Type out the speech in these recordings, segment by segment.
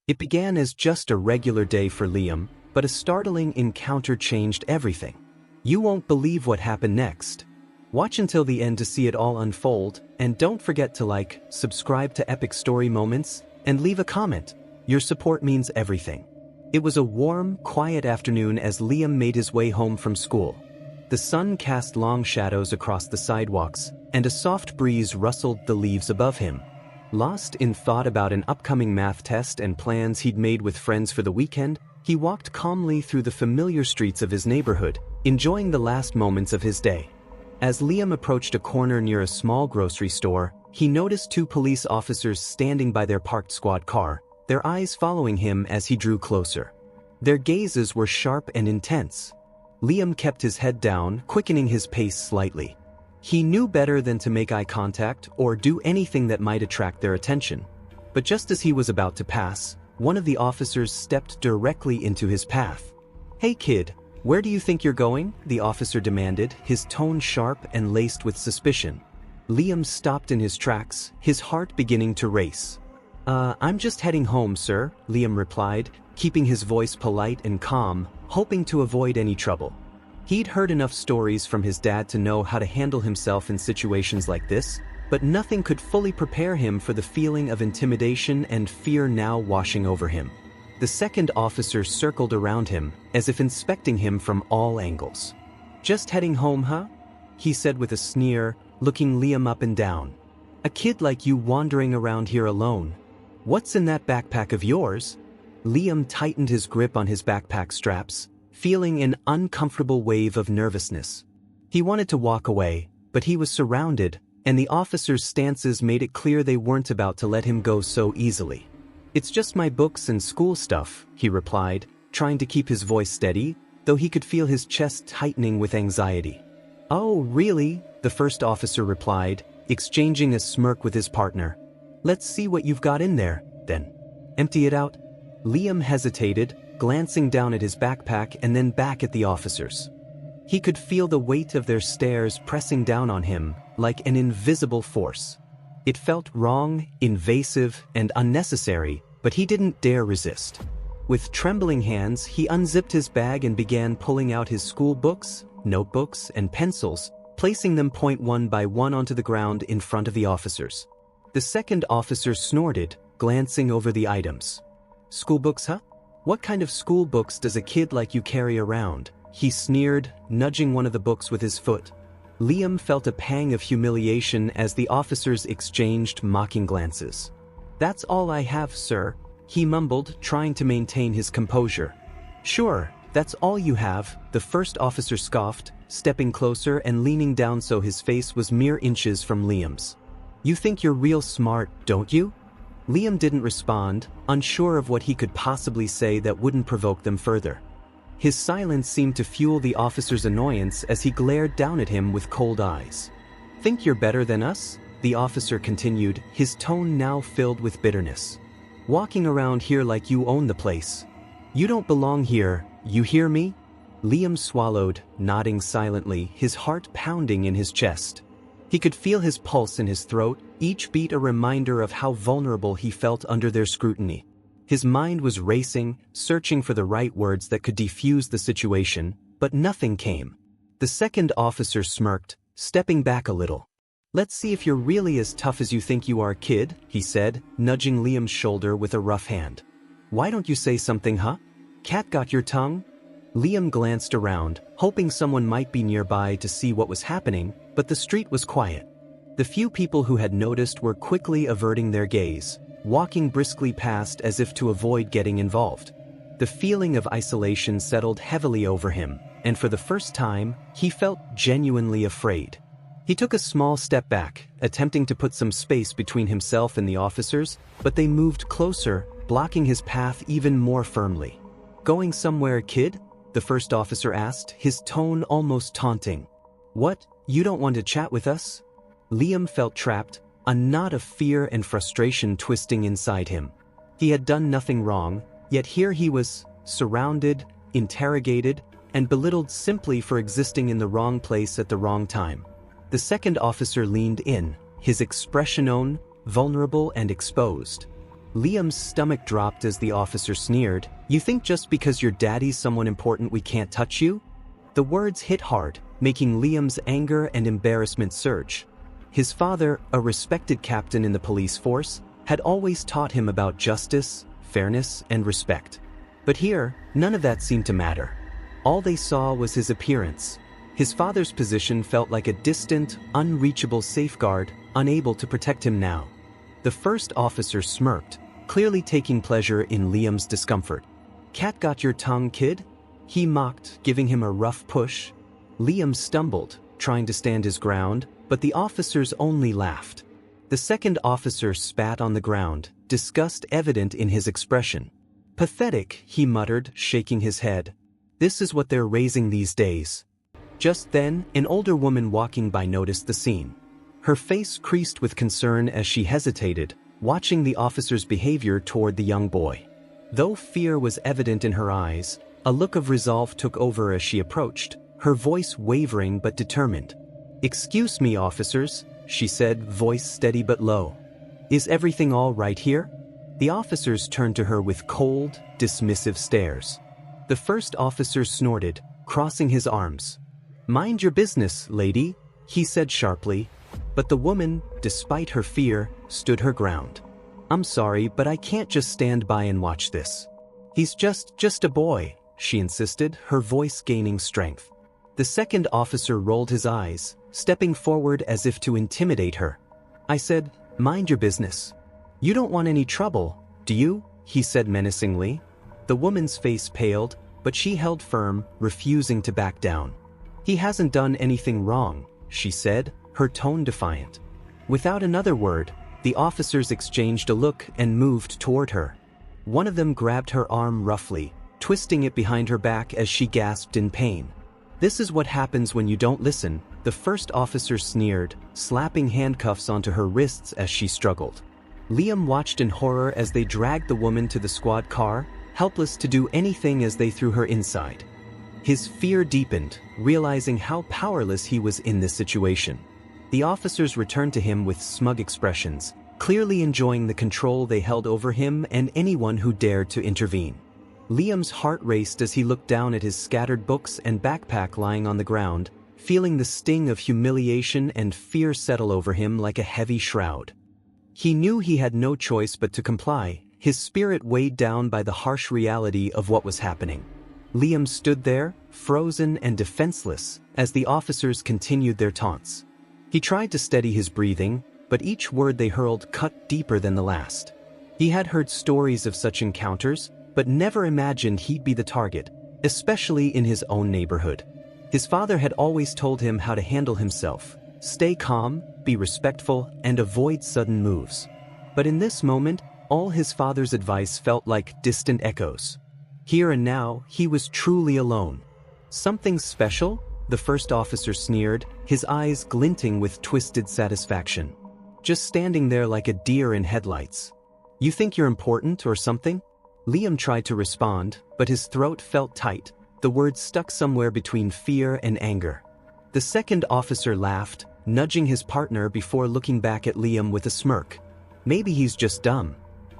It began as just a regular day for Liam, but a startling encounter changed everything. You won't believe what happened next. Watch until the end to see it all unfold, and don't forget to like, subscribe to Epic Story Moments, and leave a comment. Your support means everything. It was a warm, quiet afternoon as Liam made his way home from school. The sun cast long shadows across the sidewalks, and a soft breeze rustled the leaves above him. Lost in thought about an upcoming math test and plans he'd made with friends for the weekend, he walked calmly through the familiar streets of his neighborhood, enjoying the last moments of his day. As Liam approached a corner near a small grocery store, he noticed two police officers standing by their parked squad car, their eyes following him as he drew closer. Their gazes were sharp and intense. Liam kept his head down, quickening his pace slightly. He knew better than to make eye contact or do anything that might attract their attention. But just as he was about to pass, one of the officers stepped directly into his path. "Hey kid, where do you think you're going?" the officer demanded, his tone sharp and laced with suspicion. Liam stopped in his tracks, his heart beginning to race. I'm just heading home, sir," Liam replied, keeping his voice polite and calm, hoping to avoid any trouble. He'd heard enough stories from his dad to know how to handle himself in situations like this, but nothing could fully prepare him for the feeling of intimidation and fear now washing over him. The second officer circled around him, as if inspecting him from all angles. "Just heading home, huh?" he said with a sneer, looking Liam up and down. "A kid like you wandering around here alone. What's in that backpack of yours?" Liam tightened his grip on his backpack straps, feeling an uncomfortable wave of nervousness. He wanted to walk away, but he was surrounded, and the officers' stances made it clear they weren't about to let him go so easily. "It's just my books and school stuff," he replied, trying to keep his voice steady, though he could feel his chest tightening with anxiety. "Oh, really?" the first officer replied, exchanging a smirk with his partner. "Let's see what you've got in there, then. Empty it out." Liam hesitated, glancing down at his backpack and then back at the officers. He could feel the weight of their stares pressing down on him, like an invisible force. It felt wrong, invasive, and unnecessary, but he didn't dare resist. With trembling hands, he unzipped his bag and began pulling out his school books, notebooks, and pencils, placing them point one by one onto the ground in front of the officers. The second officer snorted, glancing over the items. "School books, huh? What kind of school books does a kid like you carry around?" he sneered, nudging one of the books with his foot. Liam felt a pang of humiliation as the officers exchanged mocking glances. "That's all I have, sir," he mumbled, trying to maintain his composure. "Sure, that's all you have," the first officer scoffed, stepping closer and leaning down so his face was mere inches from Liam's. "You think you're real smart, don't you?" Liam didn't respond, unsure of what he could possibly say that wouldn't provoke them further. His silence seemed to fuel the officer's annoyance as he glared down at him with cold eyes. "Think you're better than us?" the officer continued, his tone now filled with bitterness. "Walking around here like you own the place. You don't belong here, you hear me?" Liam swallowed, nodding silently, his heart pounding in his chest. He could feel his pulse in his throat, each beat a reminder of how vulnerable he felt under their scrutiny. His mind was racing, searching for the right words that could defuse the situation, but nothing came. The second officer smirked, stepping back a little. "Let's see if you're really as tough as you think you are, kid," he said, nudging Liam's shoulder with a rough hand. "Why don't you say something, huh? Cat got your tongue?" Liam glanced around, hoping someone might be nearby to see what was happening, but the street was quiet. The few people who had noticed were quickly averting their gaze, walking briskly past as if to avoid getting involved. The feeling of isolation settled heavily over him, and for the first time, he felt genuinely afraid. He took a small step back, attempting to put some space between himself and the officers, but they moved closer, blocking his path even more firmly. "Going somewhere, kid?" the first officer asked, his tone almost taunting. "What, you don't want to chat with us?" Liam felt trapped, a knot of fear and frustration twisting inside him. He had done nothing wrong, yet here he was, surrounded, interrogated, and belittled simply for existing in the wrong place at the wrong time. The second officer leaned in, his expression vulnerable and exposed. Liam's stomach dropped as the officer sneered, "You think just because your daddy's someone important we can't touch you?" The words hit hard, making Liam's anger and embarrassment surge. His father, a respected captain in the police force, had always taught him about justice, fairness, and respect. But here, none of that seemed to matter. All they saw was his appearance. His father's position felt like a distant, unreachable safeguard, unable to protect him now. The first officer smirked, clearly taking pleasure in Liam's discomfort. "Cat got your tongue, kid?" he mocked, giving him a rough push. Liam stumbled, trying to stand his ground, but the officers only laughed. The second officer spat on the ground, disgust evident in his expression. "Pathetic," he muttered, shaking his head. "This is what they're raising these days." Just then, an older woman walking by noticed the scene. Her face creased with concern as she hesitated, watching the officer's behavior toward the young boy. Though fear was evident in her eyes, a look of resolve took over as she approached, her voice wavering but determined. "Excuse me, officers," she said, voice steady but low. "Is everything all right here?" The officers turned to her with cold, dismissive stares. The first officer snorted, crossing his arms. "Mind your business, lady," he said sharply. But the woman, despite her fear, stood her ground. "I'm sorry, but I can't just stand by and watch this. He's just a boy," she insisted, her voice gaining strength. The second officer rolled his eyes, stepping forward as if to intimidate her. "I said, mind your business. You don't want any trouble, do you?" he said menacingly. The woman's face paled, but she held firm, refusing to back down. "He hasn't done anything wrong," she said, her tone defiant. Without another word, the officers exchanged a look and moved toward her. One of them grabbed her arm roughly, twisting it behind her back as she gasped in pain. "This is what happens when you don't listen," the first officer sneered, slapping handcuffs onto her wrists as she struggled. Liam watched in horror as they dragged the woman to the squad car, helpless to do anything as they threw her inside. His fear deepened, realizing how powerless he was in this situation. The officers returned to him with smug expressions, clearly enjoying the control they held over him and anyone who dared to intervene. Liam's heart raced as he looked down at his scattered books and backpack lying on the ground, feeling the sting of humiliation and fear settle over him like a heavy shroud. He knew he had no choice but to comply, his spirit weighed down by the harsh reality of what was happening. Liam stood there, frozen and defenseless, as the officers continued their taunts. He tried to steady his breathing, but each word they hurled cut deeper than the last. He had heard stories of such encounters, but never imagined he'd be the target, especially in his own neighborhood. His father had always told him how to handle himself, stay calm, be respectful, and avoid sudden moves. But in this moment, all his father's advice felt like distant echoes. Here and now, he was truly alone. "Something special?" the first officer sneered, his eyes glinting with twisted satisfaction. "Just standing there like a deer in headlights. You think you're important or something?" Liam tried to respond, but his throat felt tight, the words stuck somewhere between fear and anger. The second officer laughed, nudging his partner before looking back at Liam with a smirk. "Maybe he's just dumb.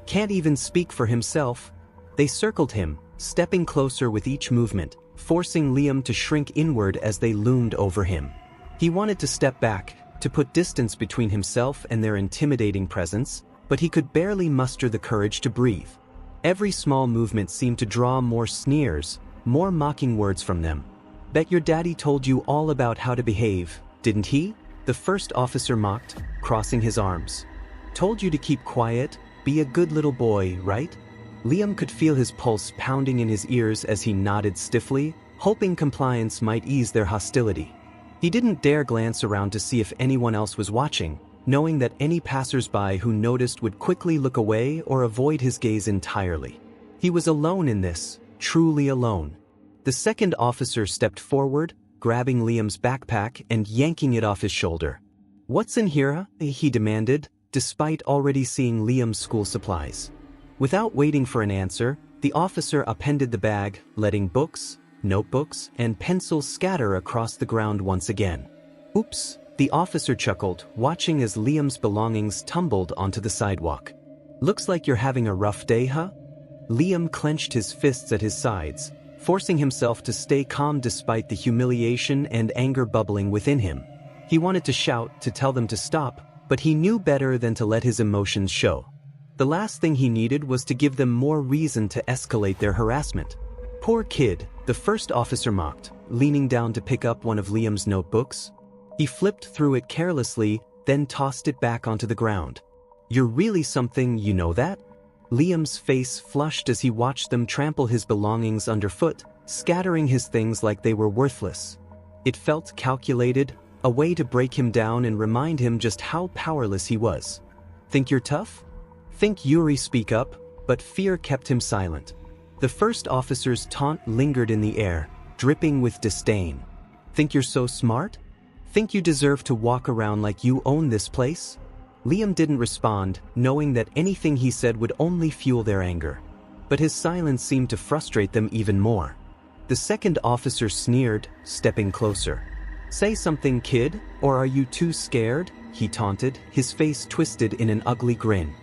Can't even speak for himself." They circled him, stepping closer with each movement, forcing Liam to shrink inward as they loomed over him. He wanted to step back, to put distance between himself and their intimidating presence, but he could barely muster the courage to breathe. Every small movement seemed to draw more sneers, more mocking words from them. "Bet your daddy told you all about how to behave, didn't he?" the first officer mocked, crossing his arms. "Told you to keep quiet, be a good little boy, right?" Liam could feel his pulse pounding in his ears as he nodded stiffly, hoping compliance might ease their hostility. He didn't dare glance around to see if anyone else was watching, knowing that any passers-by who noticed would quickly look away or avoid his gaze entirely. He was alone in this, truly alone. The second officer stepped forward, grabbing Liam's backpack and yanking it off his shoulder. "What's in here?" he demanded, despite already seeing Liam's school supplies. Without waiting for an answer, the officer appended the bag, letting books, notebooks, and pencils scatter across the ground once again. "Oops," the officer chuckled, watching as Liam's belongings tumbled onto the sidewalk. Looks like you're having a rough day, huh? Liam clenched his fists at his sides, forcing himself to stay calm despite the humiliation and anger bubbling within him. He wanted to shout, to tell them to stop, but he knew better than to let his emotions show. The last thing he needed was to give them more reason to escalate their harassment. Poor kid, the first officer mocked, leaning down to pick up one of Liam's notebooks. He flipped through it carelessly, then tossed it back onto the ground. You're really something, you know that? Liam's face flushed as he watched them trample his belongings underfoot, scattering his things like they were worthless. It felt calculated, a way to break him down and remind him just how powerless he was. Think you're tough? Think Yuri speak up, but fear kept him silent. The first officer's taunt lingered in the air, dripping with disdain. Think you're so smart? Think you deserve to walk around like you own this place? Liam didn't respond, knowing that anything he said would only fuel their anger. But his silence seemed to frustrate them even more. The second officer sneered, stepping closer. Say something, kid, or are you too scared? He taunted, his face twisted in an ugly grin.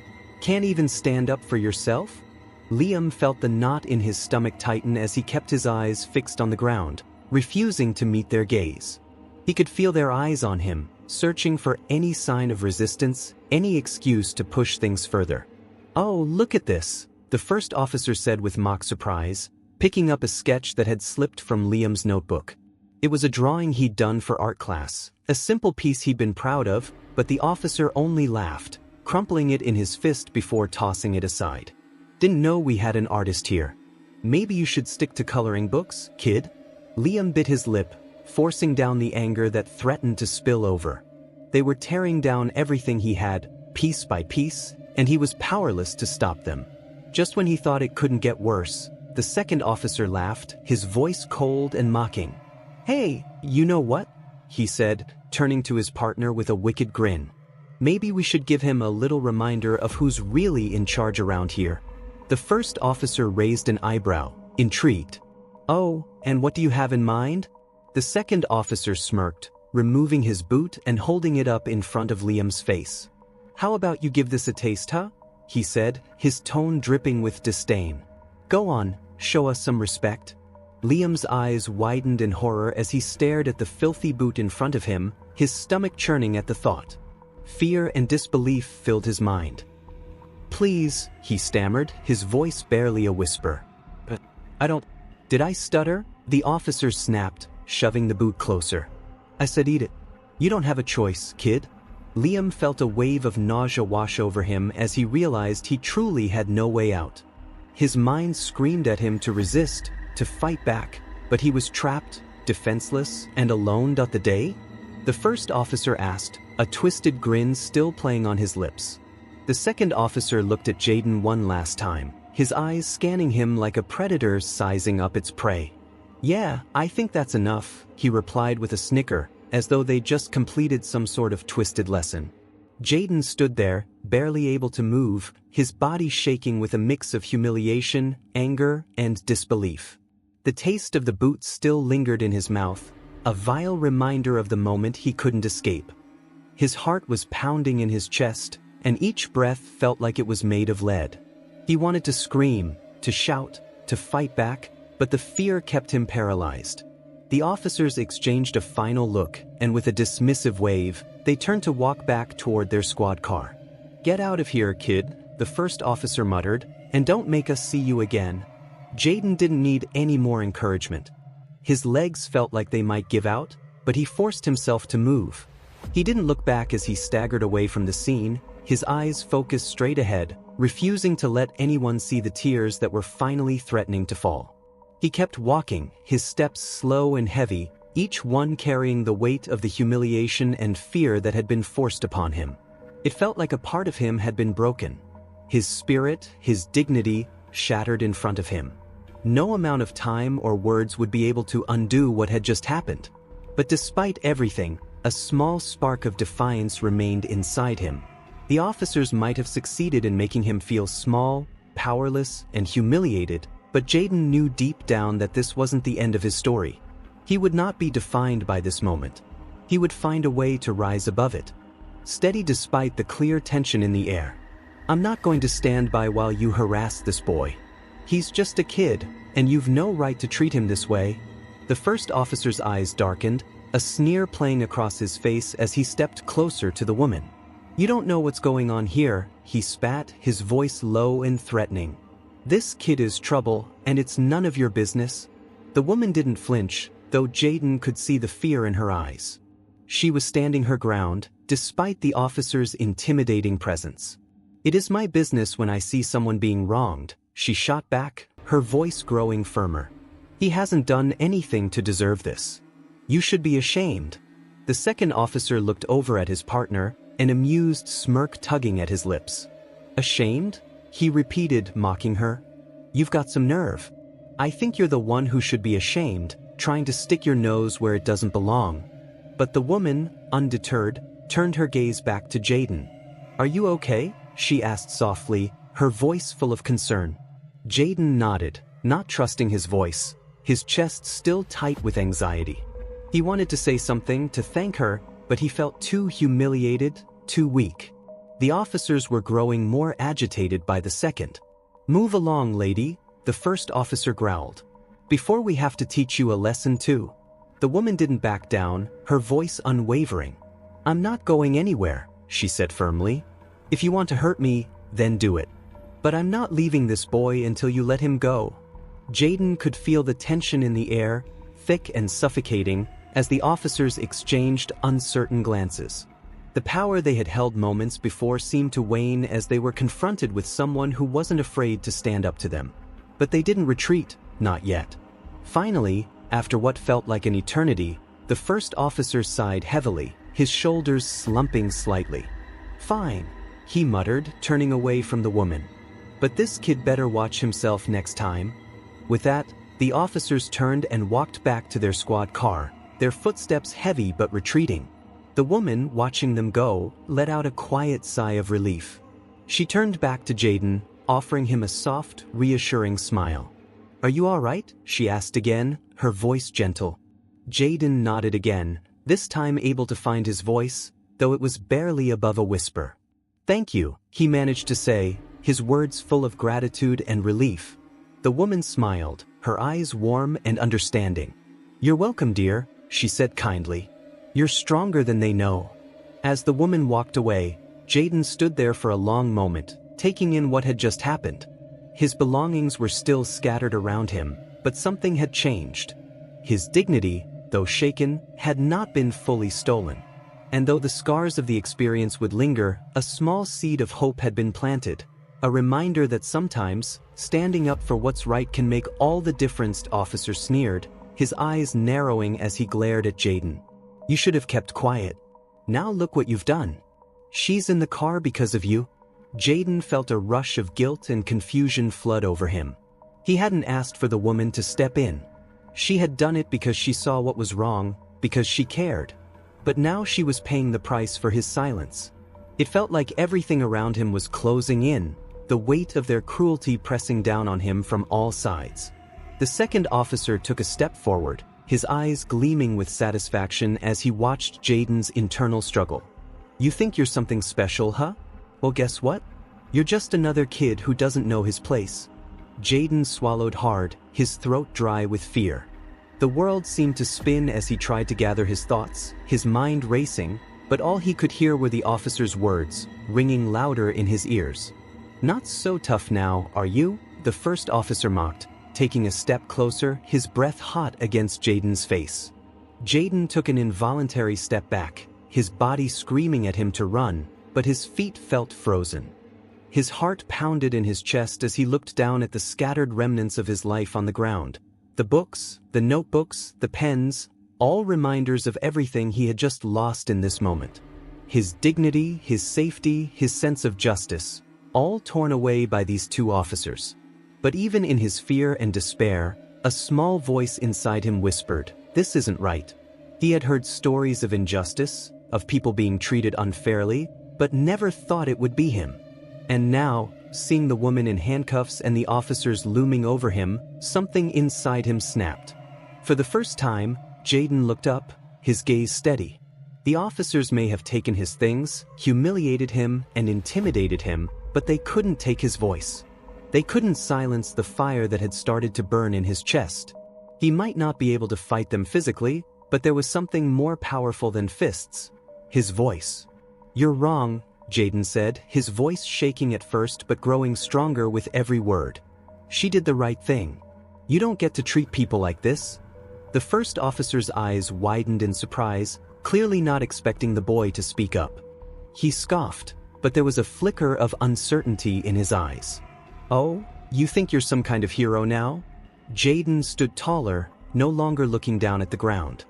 Can't even stand up for yourself? Liam felt the knot in his stomach tighten as he kept his eyes fixed on the ground, refusing to meet their gaze. He could feel their eyes on him, searching for any sign of resistance, any excuse to push things further. Oh, look at this, the first officer said with mock surprise, picking up a sketch that had slipped from Liam's notebook. It was a drawing he'd done for art class, a simple piece he'd been proud of, but the officer only laughed, crumpling it in his fist before tossing it aside. Didn't know we had an artist here. Maybe you should stick to coloring books, kid? Liam bit his lip, forcing down the anger that threatened to spill over. They were tearing down everything he had, piece by piece, and he was powerless to stop them. Just when he thought it couldn't get worse, the second officer laughed, his voice cold and mocking. Hey, you know what? He said, turning to his partner with a wicked grin. Maybe we should give him a little reminder of who's really in charge around here. The first officer raised an eyebrow, intrigued. Oh, and what do you have in mind? The second officer smirked, removing his boot and holding it up in front of Liam's face. How about you give this a taste, huh? He said, his tone dripping with disdain. Go on, show us some respect. Liam's eyes widened in horror as he stared at the filthy boot in front of him, his stomach churning at the thought. Fear and disbelief filled his mind. Please, he stammered, his voice barely a whisper. But did I stutter? The officer snapped, shoving the boot closer. I said eat it. You don't have a choice, kid. Liam felt a wave of nausea wash over him as he realized he truly had no way out. His mind screamed at him to resist, to fight back, but he was trapped, defenseless, and alone. The day? The first officer asked, a twisted grin still playing on his lips. The second officer looked at Jaden one last time, his eyes scanning him like a predator sizing up its prey. Yeah, I think that's enough, he replied with a snicker, as though they'd just completed some sort of twisted lesson. Jaden stood there, barely able to move, his body shaking with a mix of humiliation, anger, and disbelief. The taste of the boot still lingered in his mouth, a vile reminder of the moment he couldn't escape. His heart was pounding in his chest, and each breath felt like it was made of lead. He wanted to scream, to shout, to fight back, but the fear kept him paralyzed. The officers exchanged a final look, and with a dismissive wave, they turned to walk back toward their squad car. Get out of here, kid, the first officer muttered, and don't make us see you again. Jaden didn't need any more encouragement. His legs felt like they might give out, but he forced himself to move. He didn't look back as he staggered away from the scene, his eyes focused straight ahead, refusing to let anyone see the tears that were finally threatening to fall. He kept walking, his steps slow and heavy, each one carrying the weight of the humiliation and fear that had been forced upon him. It felt like a part of him had been broken. His spirit, his dignity, shattered in front of him. No amount of time or words would be able to undo what had just happened. But despite everything, a small spark of defiance remained inside him. The officers might have succeeded in making him feel small, powerless, and humiliated, but Jaden knew deep down that this wasn't the end of his story. He would not be defined by this moment. He would find a way to rise above it. Steady despite the clear tension in the air. I'm not going to stand by while you harass this boy. He's just a kid, and you've no right to treat him this way." The first officer's eyes darkened, a sneer playing across his face as he stepped closer to the woman. "You don't know what's going on here," he spat, his voice low and threatening. "This kid is trouble, and it's none of your business." The woman didn't flinch, though Jaden could see the fear in her eyes. She was standing her ground, despite the officer's intimidating presence. "It is my business when I see someone being wronged," she shot back, her voice growing firmer. "He hasn't done anything to deserve this. You should be ashamed." The second officer looked over at his partner, an amused smirk tugging at his lips. "Ashamed?" he repeated, mocking her. "You've got some nerve. I think you're the one who should be ashamed, trying to stick your nose where it doesn't belong." But the woman, undeterred, turned her gaze back to Jaden. "Are you okay?" she asked softly, her voice full of concern. Jaden nodded, not trusting his voice, his chest still tight with anxiety. He wanted to say something, to thank her, but he felt too humiliated, too weak. The officers were growing more agitated by the second. "Move along, lady," the first officer growled. "Before we have to teach you a lesson too." The woman didn't back down, her voice unwavering. "I'm not going anywhere," she said firmly. "If you want to hurt me, then do it. But I'm not leaving this boy until you let him go." Jaden could feel the tension in the air, thick and suffocating, as the officers exchanged uncertain glances. The power they had held moments before seemed to wane as they were confronted with someone who wasn't afraid to stand up to them. But they didn't retreat, not yet. Finally, after what felt like an eternity, the first officer sighed heavily, his shoulders slumping slightly. "Fine," he muttered, turning away from the woman. "But this kid better watch himself next time." With that, the officers turned and walked back to their squad car, their footsteps heavy but retreating. The woman, watching them go, let out a quiet sigh of relief. She turned back to Jaden, offering him a soft, reassuring smile. "Are you all right?" she asked again, her voice gentle. Jaden nodded again, this time able to find his voice, though it was barely above a whisper. "Thank you," he managed to say, his words full of gratitude and relief. The woman smiled, her eyes warm and understanding. "You're welcome, dear," she said kindly. "You're stronger than they know." As the woman walked away, Jaden stood there for a long moment, taking in what had just happened. His belongings were still scattered around him, but something had changed. His dignity, though shaken, had not been fully stolen. And though the scars of the experience would linger, a small seed of hope had been planted, a reminder that sometimes, standing up for what's right can make all the difference. Officer sneered, his eyes narrowing as he glared at Jaden. "You should have kept quiet. Now look what you've done. She's in the car because of you." Jaden felt a rush of guilt and confusion flood over him. He hadn't asked for the woman to step in. She had done it because she saw what was wrong, because she cared. But now she was paying the price for his silence. It felt like everything around him was closing in, the weight of their cruelty pressing down on him from all sides. The second officer took a step forward, his eyes gleaming with satisfaction as he watched Jaden's internal struggle. "You think you're something special, huh? Well, guess what? You're just another kid who doesn't know his place." Jaden swallowed hard, his throat dry with fear. The world seemed to spin as he tried to gather his thoughts, his mind racing, but all he could hear were the officer's words, ringing louder in his ears. "Not so tough now, are you?" the first officer mocked, taking a step closer, his breath hot against Jaden's face. Jaden took an involuntary step back, his body screaming at him to run, but his feet felt frozen. His heart pounded in his chest as he looked down at the scattered remnants of his life on the ground. The books, the notebooks, the pens, all reminders of everything he had just lost in this moment. His dignity, his safety, his sense of justice, all torn away by these two officers. But even in his fear and despair, a small voice inside him whispered, "This isn't right." He had heard stories of injustice, of people being treated unfairly, but never thought it would be him. And now, seeing the woman in handcuffs and the officers looming over him, something inside him snapped. For the first time, Jaden looked up, his gaze steady. The officers may have taken his things, humiliated him, and intimidated him, but they couldn't take his voice. They couldn't silence the fire that had started to burn in his chest. He might not be able to fight them physically, but there was something more powerful than fists. His voice. "You're wrong," Jaden said, his voice shaking at first but growing stronger with every word. "She did the right thing. You don't get to treat people like this." The first officer's eyes widened in surprise, clearly not expecting the boy to speak up. He scoffed, but there was a flicker of uncertainty in his eyes. "Oh, you think you're some kind of hero now?" Jaden stood taller, no longer looking down at the ground.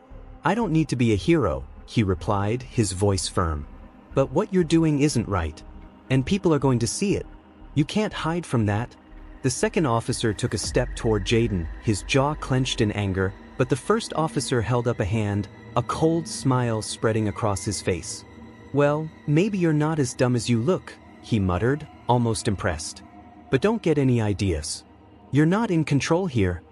"I don't need to be a hero," he replied, his voice firm. "But what you're doing isn't right. And people are going to see it. You can't hide from that." The second officer took a step toward Jaden, his jaw clenched in anger, but the first officer held up a hand, a cold smile spreading across his face. "Well, maybe you're not as dumb as you look," he muttered, almost impressed. "But don't get any ideas. You're not in control here."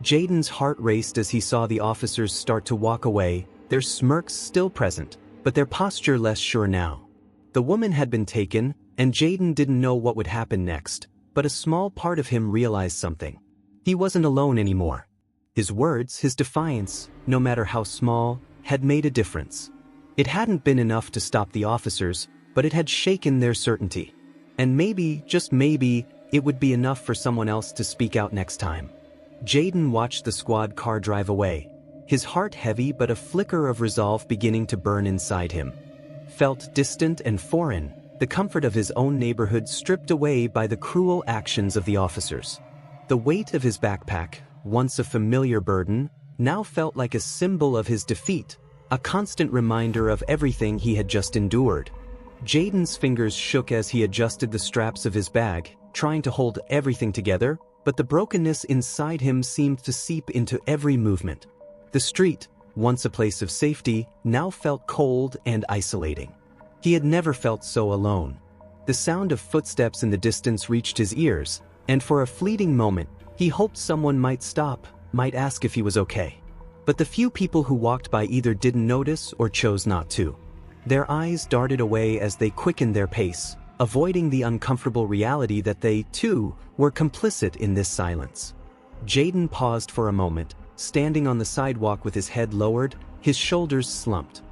Jaden's heart raced as he saw the officers start to walk away, their smirks still present, but their posture less sure now. The woman had been taken, and Jaden didn't know what would happen next, but a small part of him realized something. He wasn't alone anymore. His words, his defiance, no matter how small, had made a difference. It hadn't been enough to stop the officers, but it had shaken their certainty. And maybe, just maybe, it would be enough for someone else to speak out next time. Jaden watched the squad car drive away, his heart heavy but a flicker of resolve beginning to burn inside him. Felt distant and foreign, the comfort of his own neighborhood stripped away by the cruel actions of the officers. The weight of his backpack, once a familiar burden, now felt like a symbol of his defeat, a constant reminder of everything he had just endured. Jaden's fingers shook as he adjusted the straps of his bag, trying to hold everything together, but the brokenness inside him seemed to seep into every movement. The street, once a place of safety, now felt cold and isolating. He had never felt so alone. The sound of footsteps in the distance reached his ears, and for a fleeting moment, he hoped someone might stop, might ask if he was okay. But the few people who walked by either didn't notice or chose not to. Their eyes darted away as they quickened their pace, avoiding the uncomfortable reality that they, too, were complicit in this silence. Jaden paused for a moment, standing on the sidewalk with his head lowered, his shoulders slumped.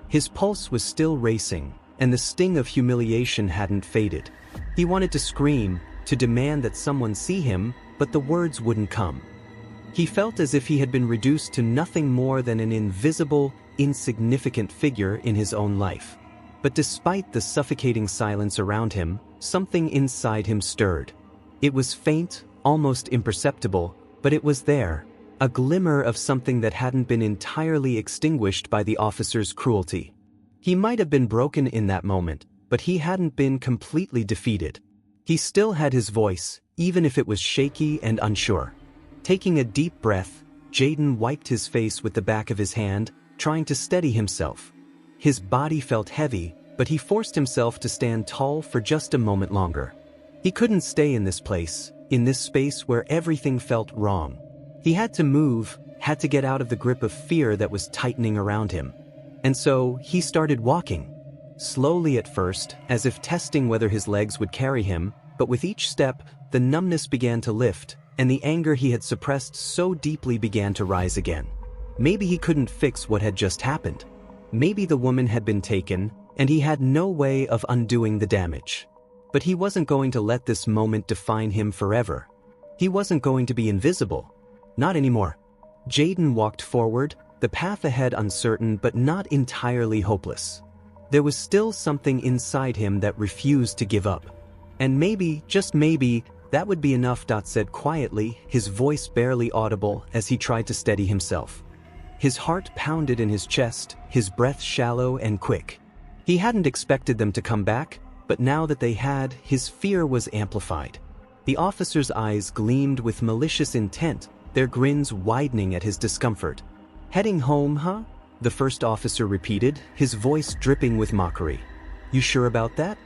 His pulse was still racing, and the sting of humiliation hadn't faded. He wanted to scream, to demand that someone see him, but the words wouldn't come. He felt as if he had been reduced to nothing more than an invisible, insignificant figure in his own life. But despite the suffocating silence around him, something inside him stirred. It was faint, almost imperceptible, but it was there, a glimmer of something that hadn't been entirely extinguished by the officer's cruelty. He might have been broken in that moment, but he hadn't been completely defeated. He still had his voice, even if it was shaky and unsure. Taking a deep breath, Jaden wiped his face with the back of his hand, trying to steady himself. His body felt heavy, but he forced himself to stand tall for just a moment longer. He couldn't stay in this place, in this space where everything felt wrong. He had to move, had to get out of the grip of fear that was tightening around him. And so, he started walking. Slowly at first, as if testing whether his legs would carry him, but with each step, the numbness began to lift, and the anger he had suppressed so deeply began to rise again. Maybe he couldn't fix what had just happened. Maybe the woman had been taken, and he had no way of undoing the damage. But he wasn't going to let this moment define him forever. He wasn't going to be invisible. Not anymore. Jaden walked forward, the path ahead uncertain but not entirely hopeless. There was still something inside him that refused to give up. And maybe, just maybe, that would be enough. Said quietly, his voice barely audible as he tried to steady himself. His heart pounded in his chest, his breath shallow and quick. He hadn't expected them to come back, but now that they had, his fear was amplified. The officer's eyes gleamed with malicious intent, their grins widening at his discomfort. "Heading home, huh?" the first officer repeated, his voice dripping with mockery. "You sure about that?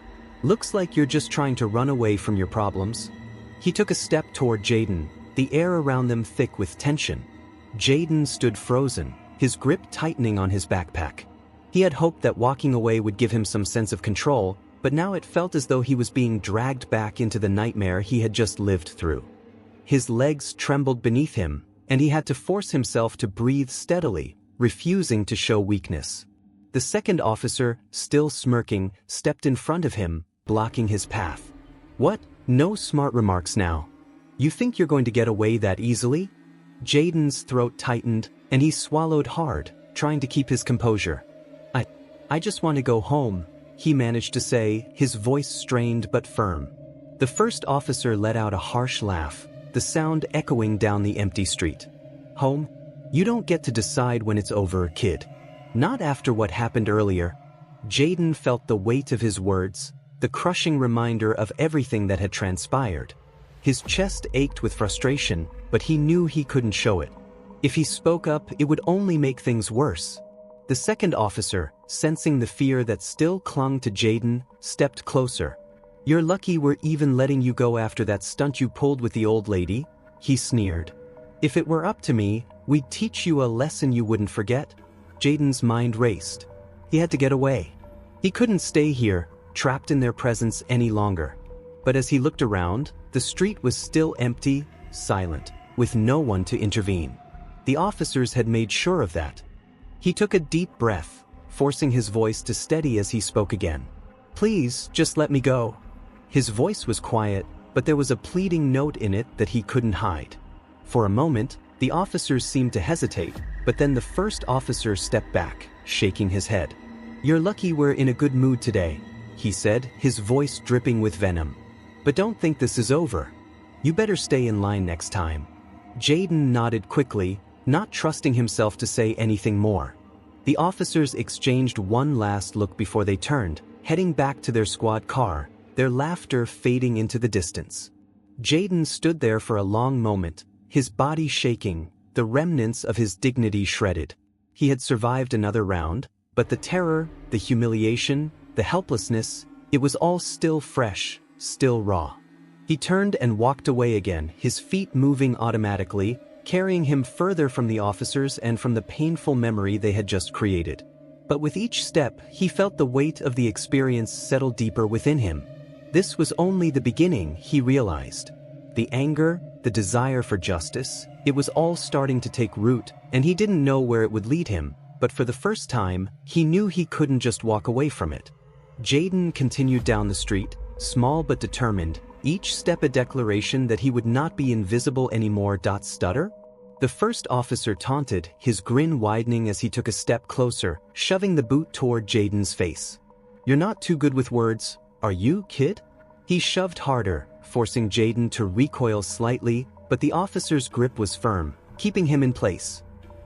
Looks like you're just trying to run away from your problems." He took a step toward Jaden, the air around them thick with tension. Jaden stood frozen, his grip tightening on his backpack. He had hoped that walking away would give him some sense of control, but now it felt as though he was being dragged back into the nightmare he had just lived through. His legs trembled beneath him, and he had to force himself to breathe steadily, refusing to show weakness. The second officer, still smirking, stepped in front of him, blocking his path. "What? No smart remarks now. You think you're going to get away that easily?" Jaden's throat tightened, and he swallowed hard, trying to keep his composure. I just want to go home," he managed to say, his voice strained but firm. The first officer let out a harsh laugh, the sound echoing down the empty street. "Home? You don't get to decide when it's over, kid. Not after what happened earlier." Jaden felt the weight of his words, the crushing reminder of everything that had transpired. His chest ached with frustration, but he knew he couldn't show it. If he spoke up, it would only make things worse. The second officer, sensing the fear that still clung to Jaden, stepped closer. "You're lucky we're even letting you go after that stunt you pulled with the old lady," he sneered. "If it were up to me, we'd teach you a lesson you wouldn't forget." Jaden's mind raced. He had to get away. He couldn't stay here, trapped in their presence any longer. But as he looked around, the street was still empty, silent, with no one to intervene. The officers had made sure of that. He took a deep breath, forcing his voice to steady as he spoke again. "Please, just let me go." His voice was quiet, but there was a pleading note in it that he couldn't hide. For a moment, the officers seemed to hesitate, but then the first officer stepped back, shaking his head. "You're lucky we're in a good mood today," he said, his voice dripping with venom. "But don't think this is over. You better stay in line next time." Jaden nodded quickly, not trusting himself to say anything more. The officers exchanged one last look before they turned, heading back to their squad car, their laughter fading into the distance. Jaden stood there for a long moment, his body shaking, the remnants of his dignity shredded. He had survived another round, but the terror, the humiliation, the helplessness, it was all still fresh, still raw. He turned and walked away again, his feet moving automatically, carrying him further from the officers and from the painful memory they had just created. But with each step, he felt the weight of the experience settle deeper within him. This was only the beginning, he realized. The anger, the desire for justice, it was all starting to take root, and he didn't know where it would lead him, but for the first time, he knew he couldn't just walk away from it. Jaden continued down the street, small but determined, each step a declaration that he would not be invisible anymore. Stutter? The first officer taunted, his grin widening as he took a step closer, shoving the boot toward Jaden's face. "You're not too good with words, are you, kid?" He shoved harder, forcing Jaden to recoil slightly, but the officer's grip was firm, keeping him in place.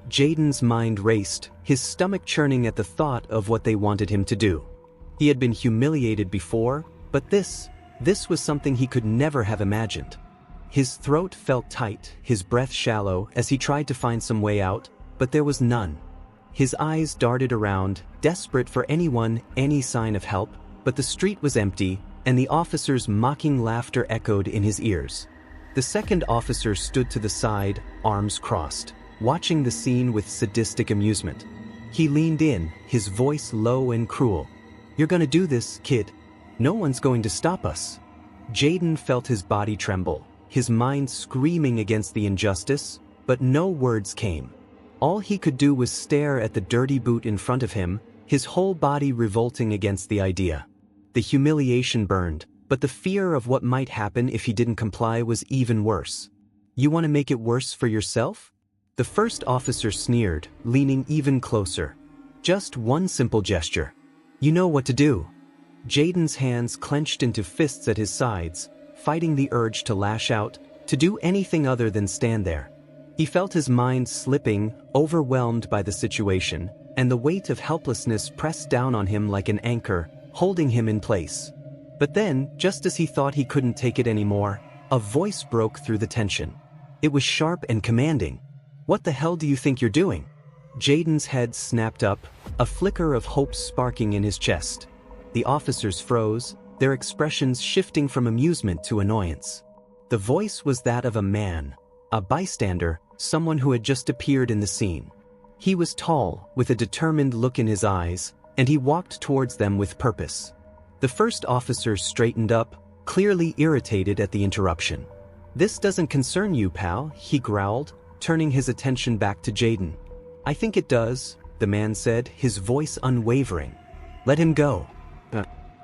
Jaden's mind raced, his stomach churning at the thought of what they wanted him to do. He had been humiliated before, but this was something he could never have imagined. His throat felt tight, his breath shallow as he tried to find some way out, but there was none. His eyes darted around, desperate for any sign of help, but the street was empty, and the officer's mocking laughter echoed in his ears. The second officer stood to the side, arms crossed, watching the scene with sadistic amusement. He leaned in, his voice low and cruel. "You're gonna do this, kid. No one's going to stop us." Jaden felt his body tremble, his mind screaming against the injustice, but no words came. All he could do was stare at the dirty boot in front of him, his whole body revolting against the idea. The humiliation burned, but the fear of what might happen if he didn't comply was even worse. "You want to make it worse for yourself?" The first officer sneered, leaning even closer. "Just one simple gesture. You know what to do." Jaden's hands clenched into fists at his sides, fighting the urge to lash out, to do anything other than stand there. He felt his mind slipping, overwhelmed by the situation, and the weight of helplessness pressed down on him like an anchor, holding him in place. But then, just as he thought he couldn't take it anymore, a voice broke through the tension. It was sharp and commanding. "What the hell do you think you're doing?" Jaden's head snapped up, a flicker of hope sparking in his chest. The officers froze, their expressions shifting from amusement to annoyance. The voice was that of a man, a bystander, someone who had just appeared in the scene. He was tall, with a determined look in his eyes, and he walked towards them with purpose. The first officer straightened up, clearly irritated at the interruption. "This doesn't concern you, pal," he growled, turning his attention back to Jaden. "I think it does," the man said, his voice unwavering. "Let him go."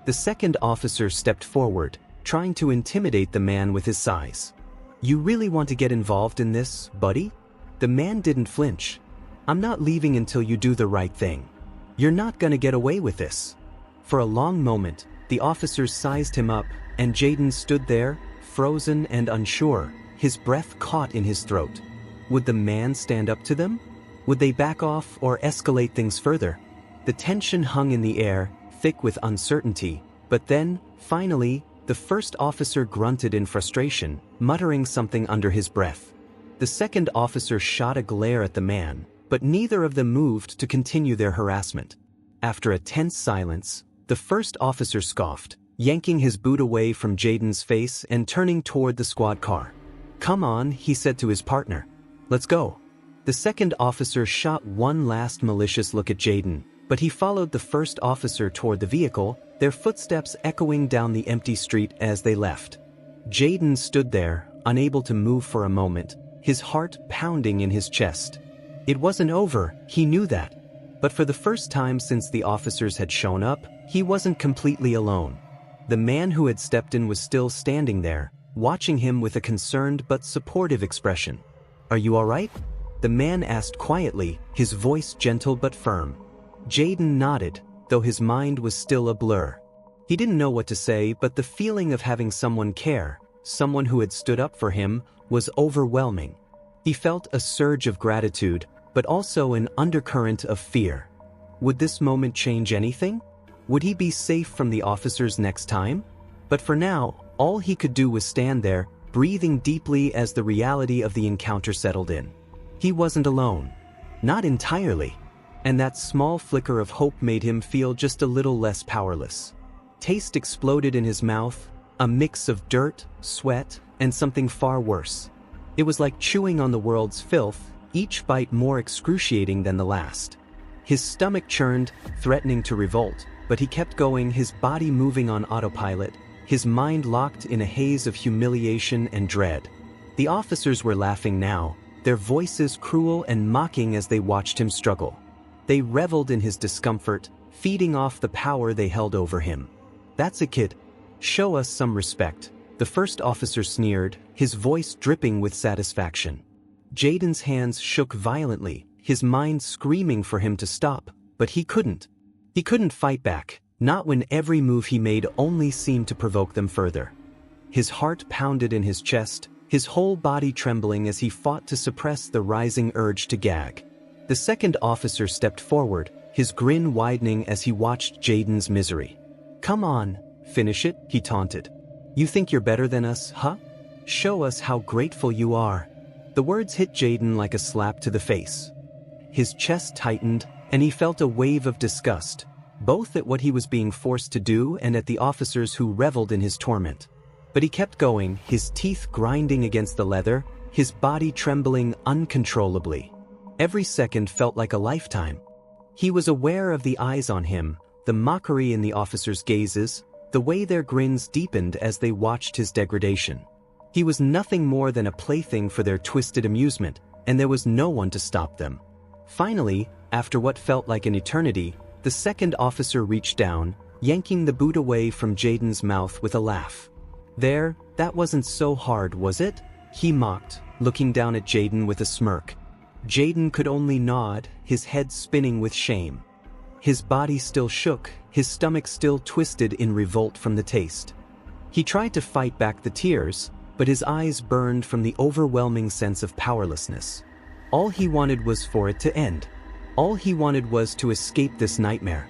The second officer stepped forward, trying to intimidate the man with his size. "You really want to get involved in this, buddy?" The man didn't flinch. "I'm not leaving until you do the right thing. You're not gonna get away with this." For a long moment, the officers sized him up, and Jaden stood there, frozen and unsure, his breath caught in his throat. Would the man stand up to them? Would they back off or escalate things further? The tension hung in the air, thick with uncertainty, but then, finally, the first officer grunted in frustration, muttering something under his breath. The second officer shot a glare at the man, but neither of them moved to continue their harassment. After a tense silence, the first officer scoffed, yanking his boot away from Jaden's face and turning toward the squad car. "Come on," he said to his partner. "Let's go." The second officer shot one last malicious look at Jaden, but he followed the first officer toward the vehicle, their footsteps echoing down the empty street as they left. Jaden stood there, unable to move for a moment, his heart pounding in his chest. It wasn't over, he knew that. But for the first time since the officers had shown up, he wasn't completely alone. The man who had stepped in was still standing there, watching him with a concerned but supportive expression. "Are you all right?" the man asked quietly, his voice gentle but firm. Jaden nodded, though his mind was still a blur. He didn't know what to say, but the feeling of having someone care, someone who had stood up for him, was overwhelming. He felt a surge of gratitude, but also an undercurrent of fear. Would this moment change anything? Would he be safe from the officers next time? But for now, all he could do was stand there, breathing deeply as the reality of the encounter settled in. He wasn't alone. Not entirely. And that small flicker of hope made him feel just a little less powerless. Taste exploded in his mouth, a mix of dirt, sweat, and something far worse. It was like chewing on the world's filth, each bite more excruciating than the last. His stomach churned, threatening to revolt, but he kept going, his body moving on autopilot, his mind locked in a haze of humiliation and dread. The officers were laughing now, their voices cruel and mocking as they watched him struggle. They reveled in his discomfort, feeding off the power they held over him. "That's a kid. Show us some respect," the first officer sneered, his voice dripping with satisfaction. Jaden's hands shook violently, his mind screaming for him to stop, but he couldn't. He couldn't fight back, not when every move he made only seemed to provoke them further. His heart pounded in his chest, his whole body trembling as he fought to suppress the rising urge to gag. The second officer stepped forward, his grin widening as he watched Jaden's misery. "Come on, finish it," he taunted. "You think you're better than us, huh? Show us how grateful you are." The words hit Jaden like a slap to the face. His chest tightened, and he felt a wave of disgust, both at what he was being forced to do and at the officers who reveled in his torment. But he kept going, his teeth grinding against the leather, his body trembling uncontrollably. Every second felt like a lifetime. He was aware of the eyes on him, the mockery in the officers' gazes, the way their grins deepened as they watched his degradation. He was nothing more than a plaything for their twisted amusement, and there was no one to stop them. Finally, after what felt like an eternity, the second officer reached down, yanking the boot away from Jaden's mouth with a laugh. "There, that wasn't so hard, was it?" he mocked, looking down at Jaden with a smirk. Jaden could only nod, his head spinning with shame. His body still shook, his stomach still twisted in revolt from the taste. He tried to fight back the tears, but his eyes burned from the overwhelming sense of powerlessness. All he wanted was for it to end. All he wanted was to escape this nightmare.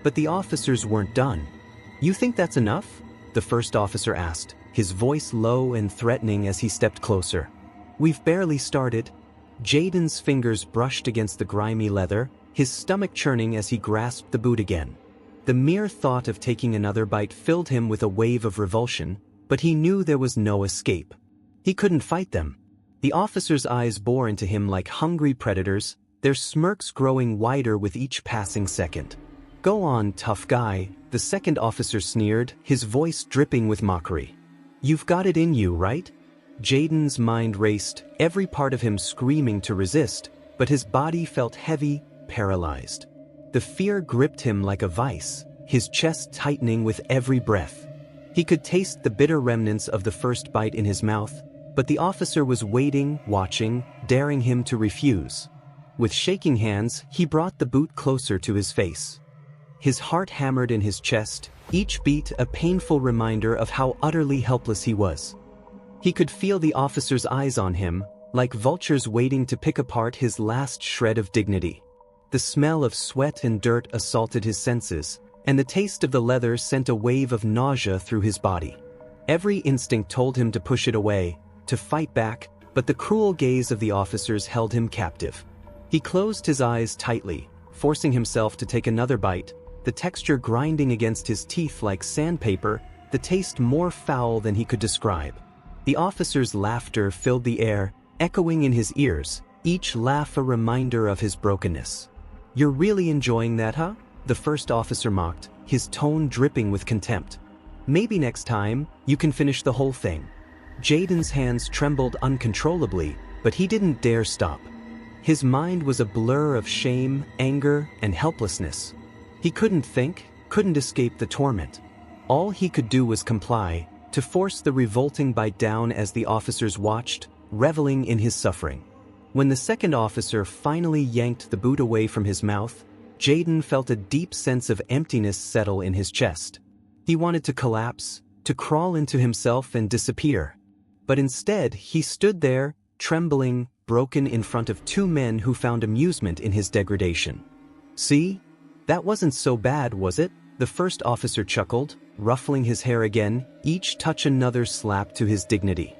But the officers weren't done. "You think that's enough?" the first officer asked, his voice low and threatening as he stepped closer. "We've barely started." Jaden's fingers brushed against the grimy leather, his stomach churning as he grasped the boot again. The mere thought of taking another bite filled him with a wave of revulsion, but he knew there was no escape. He couldn't fight them. The officers' eyes bore into him like hungry predators, their smirks growing wider with each passing second. "Go on, tough guy," the The second officer sneered, his voice dripping with mockery. "You've got it in you, right?" Jaden's mind raced, every part of him screaming to resist, but his body felt heavy, paralyzed. The fear gripped him like a vice, his chest tightening with every breath. He could taste the bitter remnants of the first bite in his mouth, but the officer was waiting, watching, daring him to refuse. With shaking hands, he brought the boot closer to his face. His heart hammered in his chest, each beat a painful reminder of how utterly helpless he was. He could feel the officer's eyes on him, like vultures waiting to pick apart his last shred of dignity. The smell of sweat and dirt assaulted his senses, and the taste of the leather sent a wave of nausea through his body. Every instinct told him to push it away, to fight back, but the cruel gaze of the officers held him captive. He closed his eyes tightly, forcing himself to take another bite, the texture grinding against his teeth like sandpaper, the taste more foul than he could describe. The officer's laughter filled the air, echoing in his ears, each laugh a reminder of his brokenness. "You're really enjoying that, huh?" the first officer mocked, his tone dripping with contempt. "Maybe next time, you can finish the whole thing." Jaden's hands trembled uncontrollably, but he didn't dare stop. His mind was a blur of shame, anger, and helplessness. He couldn't think, couldn't escape the torment. All he could do was comply, to force the revolting bite down as the officers watched, reveling in his suffering. When the second officer finally yanked the boot away from his mouth, Jaden felt a deep sense of emptiness settle in his chest. He wanted to collapse, to crawl into himself and disappear. But instead, he stood there, trembling, broken in front of two men who found amusement in his degradation. "See? That wasn't so bad, was it?" the first officer chuckled, ruffling his hair again, each touch another slap to his dignity.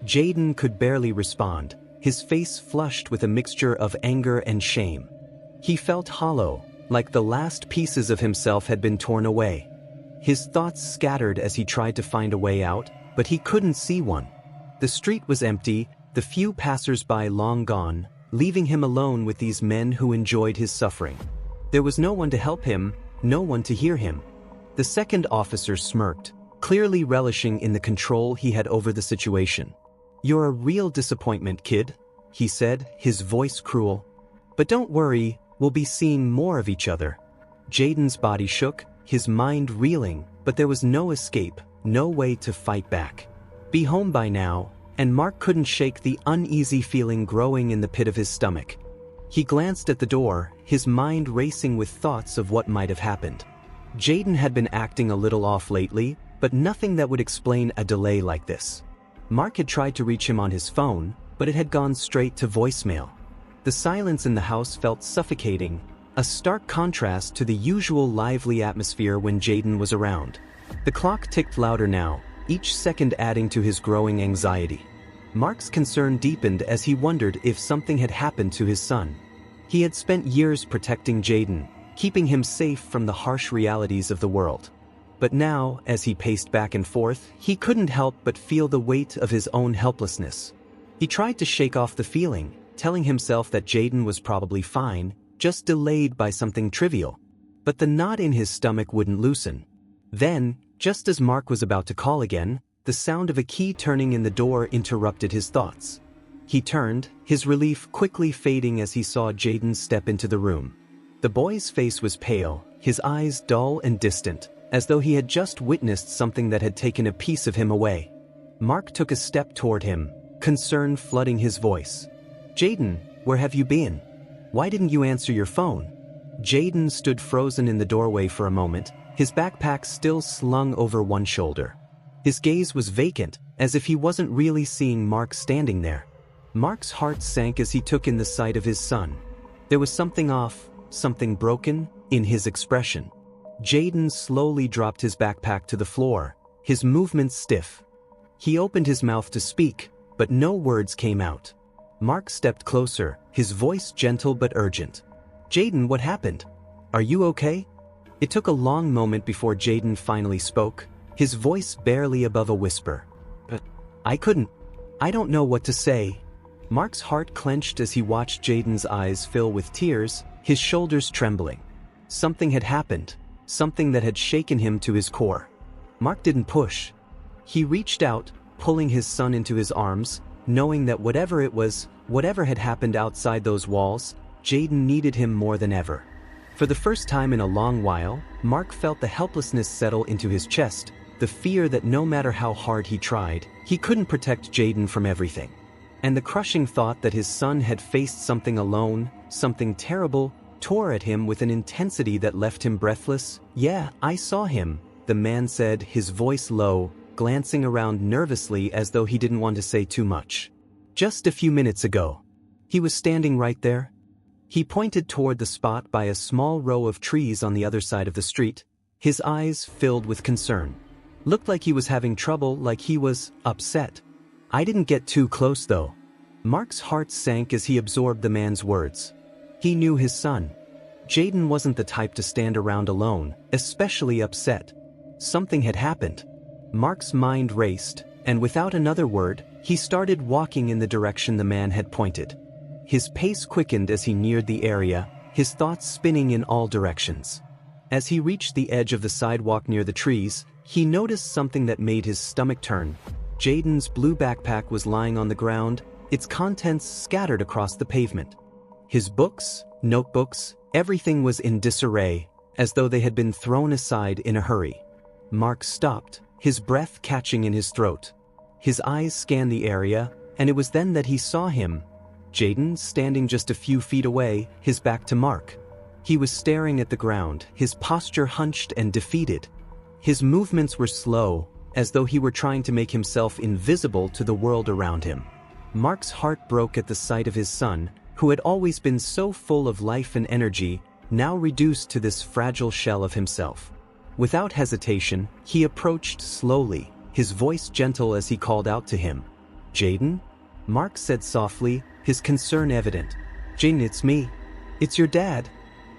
Jaden could barely respond, his face flushed with a mixture of anger and shame. He felt hollow, like the last pieces of himself had been torn away. His thoughts scattered as he tried to find a way out, but he couldn't see one. The street was empty, the few passers-by long gone, leaving him alone with these men who enjoyed his suffering. There was no one to help him, no one to hear him. The second officer smirked, clearly relishing in the control he had over the situation. "You're a real disappointment, kid," he said, his voice cruel. "But don't worry, we'll be seeing more of each other." Jaden's body shook, his mind reeling, but there was no escape, no way to fight back. Be home by now, and Mark couldn't shake the uneasy feeling growing in the pit of his stomach. He glanced at the door, his mind racing with thoughts of what might have happened. Jaden had been acting a little off lately, but nothing that would explain a delay like this. Mark had tried to reach him on his phone, but it had gone straight to voicemail. The silence in the house felt suffocating, a stark contrast to the usual lively atmosphere when Jaden was around. The clock ticked louder now, each second adding to his growing anxiety. Mark's concern deepened as he wondered if something had happened to his son. He had spent years protecting Jaden, keeping him safe from the harsh realities of the world. But now, as he paced back and forth, he couldn't help but feel the weight of his own helplessness. He tried to shake off the feeling, telling himself that Jaden was probably fine, just delayed by something trivial. But the knot in his stomach wouldn't loosen. Then, just as Mark was about to call again, the sound of a key turning in the door interrupted his thoughts. He turned, his relief quickly fading as he saw Jaden step into the room. The boy's face was pale, his eyes dull and distant, as though he had just witnessed something that had taken a piece of him away. Mark took a step toward him, concern flooding his voice. "Jaden, where have you been? Why didn't you answer your phone?" Jaden stood frozen in the doorway for a moment, his backpack still slung over one shoulder. His gaze was vacant, as if he wasn't really seeing Mark standing there. Mark's heart sank as he took in the sight of his son. There was something off, something broken, in his expression. Jaden slowly dropped his backpack to the floor, his movements stiff. He opened his mouth to speak, but no words came out. Mark stepped closer, his voice gentle but urgent. "Jaden, what happened? Are you okay?" It took a long moment before Jaden finally spoke, his voice barely above a whisper. "But I don't know what to say." Mark's heart clenched as he watched Jaden's eyes fill with tears, his shoulders trembling. Something had happened. something that had shaken him to his core. Mark didn't push. He reached out, pulling his son into his arms, knowing that whatever it was, whatever had happened outside those walls, Jaden needed him more than ever. For the first time in a long while, Mark felt the helplessness settle into his chest, the fear that no matter how hard he tried, he couldn't protect Jaden from everything. And the crushing thought that his son had faced something alone, something terrible, tore at him with an intensity that left him breathless. "Yeah, I saw him," the man said, his voice low, glancing around nervously as though he didn't want to say too much. "Just a few minutes ago. He was standing right there." He pointed toward the spot by a small row of trees on the other side of the street, his eyes filled with concern. Looked like he was having trouble, like he was upset. "I didn't get too close though." Mark's heart sank as he absorbed the man's words. He knew his son. Jaden wasn't the type to stand around alone, especially upset. Something had happened. Mark's mind raced, and without another word, he started walking in the direction the man had pointed. His pace quickened as he neared the area, his thoughts spinning in all directions. As he reached the edge of the sidewalk near the trees, he noticed something that made his stomach turn. Jaden's blue backpack was lying on the ground, its contents scattered across the pavement. His books, notebooks, everything was in disarray, as though they had been thrown aside in a hurry. Mark stopped, his breath catching in his throat. His eyes scanned the area, and it was then that he saw him. Jaden, standing just a few feet away, his back to Mark. He was staring at the ground, his posture hunched and defeated. His movements were slow, as though he were trying to make himself invisible to the world around him. Mark's heart broke at the sight of his son, who had always been so full of life and energy, now reduced to this fragile shell of himself. Without hesitation, he approached slowly, his voice gentle as he called out to him. "Jaden?" Mark said softly, his concern evident. "Jaden, it's me. It's your dad."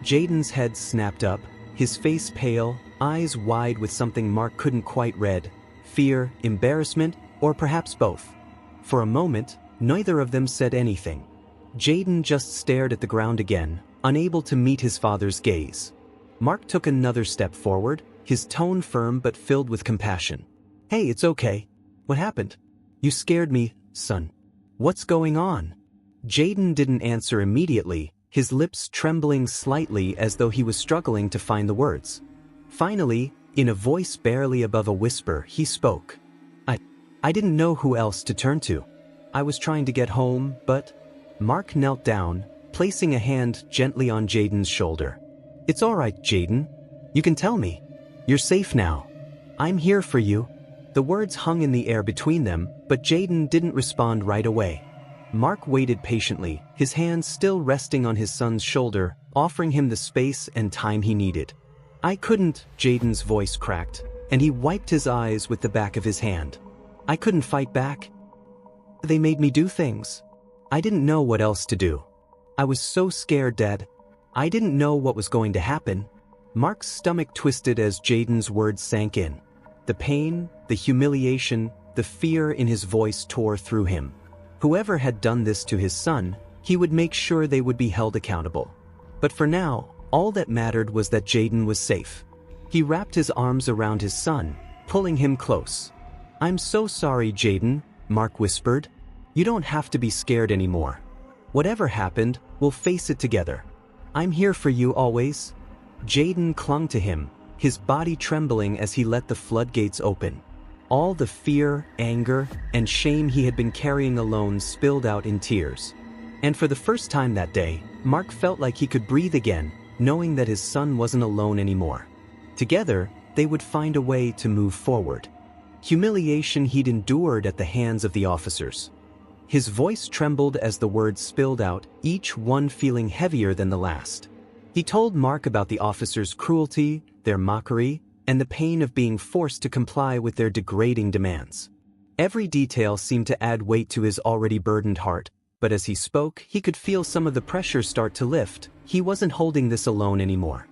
Jaden's head snapped up, his face pale, eyes wide with something Mark couldn't quite read. Fear, embarrassment, or perhaps both. For a moment, neither of them said anything. Jaden just stared at the ground again, unable to meet his father's gaze. Mark took another step forward, his tone firm but filled with compassion. "Hey, it's okay. What happened? You scared me, son. What's going on?" Jaden didn't answer immediately, his lips trembling slightly as though he was struggling to find the words. Finally, in a voice barely above a whisper, he spoke. I didn't know who else to turn to. I was trying to get home, but..." Mark knelt down, placing a hand gently on Jaden's shoulder. "It's all right, Jaden. You can tell me. You're safe now. I'm here for you." The words hung in the air between them, but Jaden didn't respond right away. Mark waited patiently, his hands still resting on his son's shoulder, offering him the space and time he needed. "I couldn't," Jaden's voice cracked, and he wiped his eyes with the back of his hand. "I couldn't fight back. They made me do things. I didn't know what else to do. I was so scared, Dad. I didn't know what was going to happen." Mark's stomach twisted as Jaden's words sank in. The pain, the humiliation, the fear in his voice tore through him. Whoever had done this to his son, he would make sure they would be held accountable. But for now, all that mattered was that Jaden was safe. He wrapped his arms around his son, pulling him close. "I'm so sorry, Jaden," Mark whispered. "You don't have to be scared anymore. Whatever happened, we'll face it together. I'm here for you always." Jaden clung to him, his body trembling as he let the floodgates open. All the fear, anger, and shame he had been carrying alone spilled out in tears. And for the first time that day, Mark felt like he could breathe again, knowing that his son wasn't alone anymore. Together, they would find a way to move forward. Humiliation he'd endured at the hands of the officers. His voice trembled as the words spilled out, each one feeling heavier than the last. He told Mark about the officers' cruelty, their mockery, and the pain of being forced to comply with their degrading demands. Every detail seemed to add weight to his already burdened heart, but as he spoke, he could feel some of the pressure start to lift. He wasn't holding this alone anymore.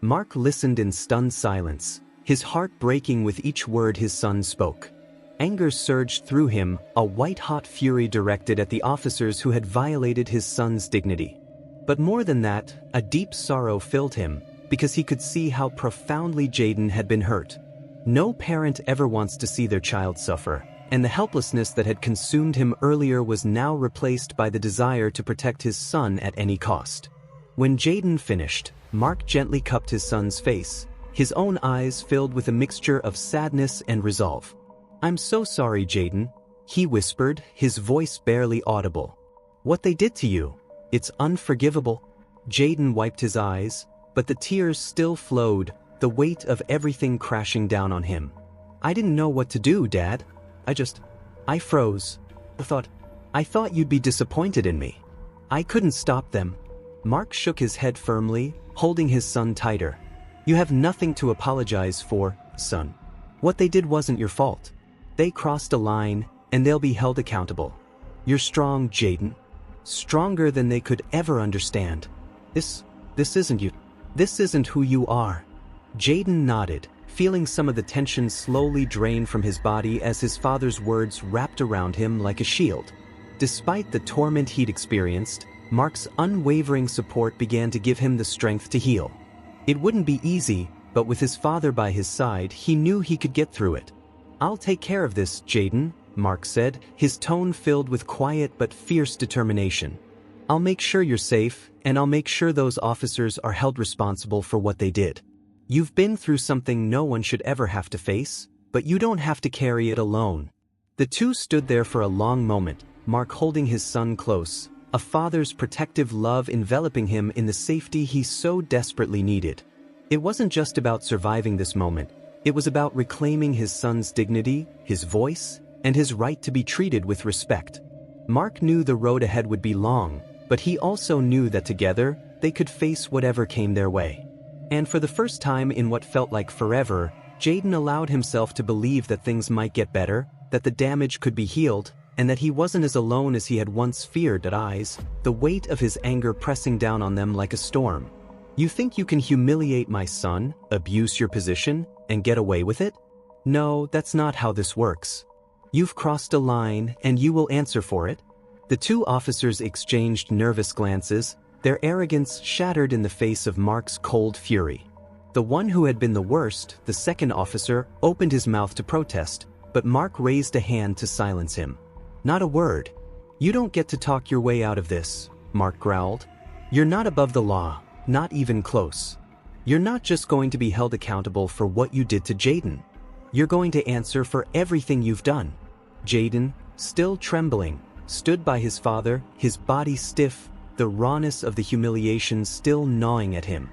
Mark listened in stunned silence, his heart breaking with each word his son spoke. Anger surged through him, a white-hot fury directed at the officers who had violated his son's dignity. But more than that, a deep sorrow filled him. because he could see how profoundly Jaden had been hurt. No parent ever wants to see their child suffer, and the helplessness that had consumed him earlier was now replaced by the desire to protect his son at any cost. When Jaden finished, Mark gently cupped his son's face, his own eyes filled with a mixture of sadness and resolve. "I'm so sorry, Jaden," he whispered, his voice barely audible. "What they did to you, it's unforgivable." Jaden wiped his eyes, but the tears still flowed, the weight of everything crashing down on him. "I didn't know what to do, Dad. I froze. I thought you'd be disappointed in me. I couldn't stop them." Mark shook his head firmly, holding his son tighter. "You have nothing to apologize for, son. What they did wasn't your fault. They crossed a line, and they'll be held accountable. You're strong, Jaden. Stronger than they could ever understand. This isn't you. This isn't who you are." Jaden nodded, feeling some of the tension slowly drain from his body as his father's words wrapped around him like a shield. Despite the torment he'd experienced, Mark's unwavering support began to give him the strength to heal. It wouldn't be easy, but with his father by his side, he knew he could get through it. "I'll take care of this, Jaden," Mark said, his tone filled with quiet but fierce determination. "I'll make sure you're safe, and I'll make sure those officers are held responsible for what they did. You've been through something no one should ever have to face, but you don't have to carry it alone." The two stood there for a long moment, Mark holding his son close, a father's protective love enveloping him in the safety he so desperately needed. It wasn't just about surviving this moment, it was about reclaiming his son's dignity, his voice, and his right to be treated with respect. Mark knew the road ahead would be long, but he also knew that together, they could face whatever came their way. And for the first time in what felt like forever, Jaden allowed himself to believe that things might get better, that the damage could be healed, and that he wasn't as alone as he had once feared. Eyes, the weight of his anger pressing down on them like a storm. "You think you can humiliate my son, abuse your position, and get away with it? No, that's not how this works. You've crossed a line, and you will answer for it." The two officers exchanged nervous glances, their arrogance shattered in the face of Mark's cold fury. The one who had been the worst, the second officer, opened his mouth to protest, but Mark raised a hand to silence him. "Not a word. You don't get to talk your way out of this," Mark growled. "You're not above the law, not even close. You're not just going to be held accountable for what you did to Jaden. You're going to answer for everything you've done." Jaden, still trembling, stood by his father, his body stiff, the rawness of the humiliation still gnawing at him.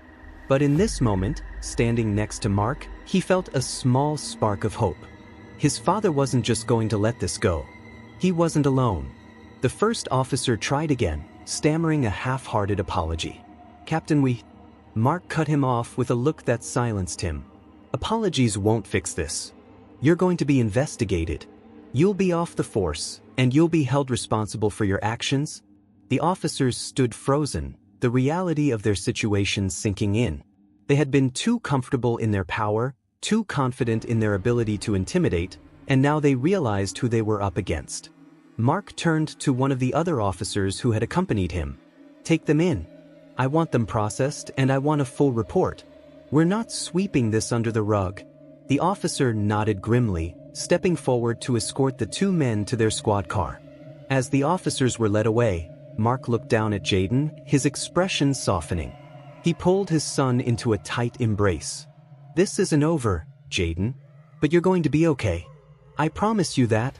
But in this moment, standing next to Mark, he felt a small spark of hope. His father wasn't just going to let this go. He wasn't alone. The first officer tried again, stammering a half-hearted apology. "Captain, Mark cut him off with a look that silenced him. "Apologies won't fix this. You're going to be investigated. You'll be off the force, and you'll be held responsible for your actions." The officers stood frozen, the reality of their situation sinking in. They had been too comfortable in their power, too confident in their ability to intimidate, and now they realized who they were up against. Mark turned to one of the other officers who had accompanied him. "Take them in. I want them processed, and I want a full report. We're not sweeping this under the rug." The officer nodded grimly, stepping forward to escort the two men to their squad car. As the officers were led away, Mark looked down at Jaden, his expression softening. He pulled his son into a tight embrace. "This isn't over, Jaden, but you're going to be okay. I promise you that."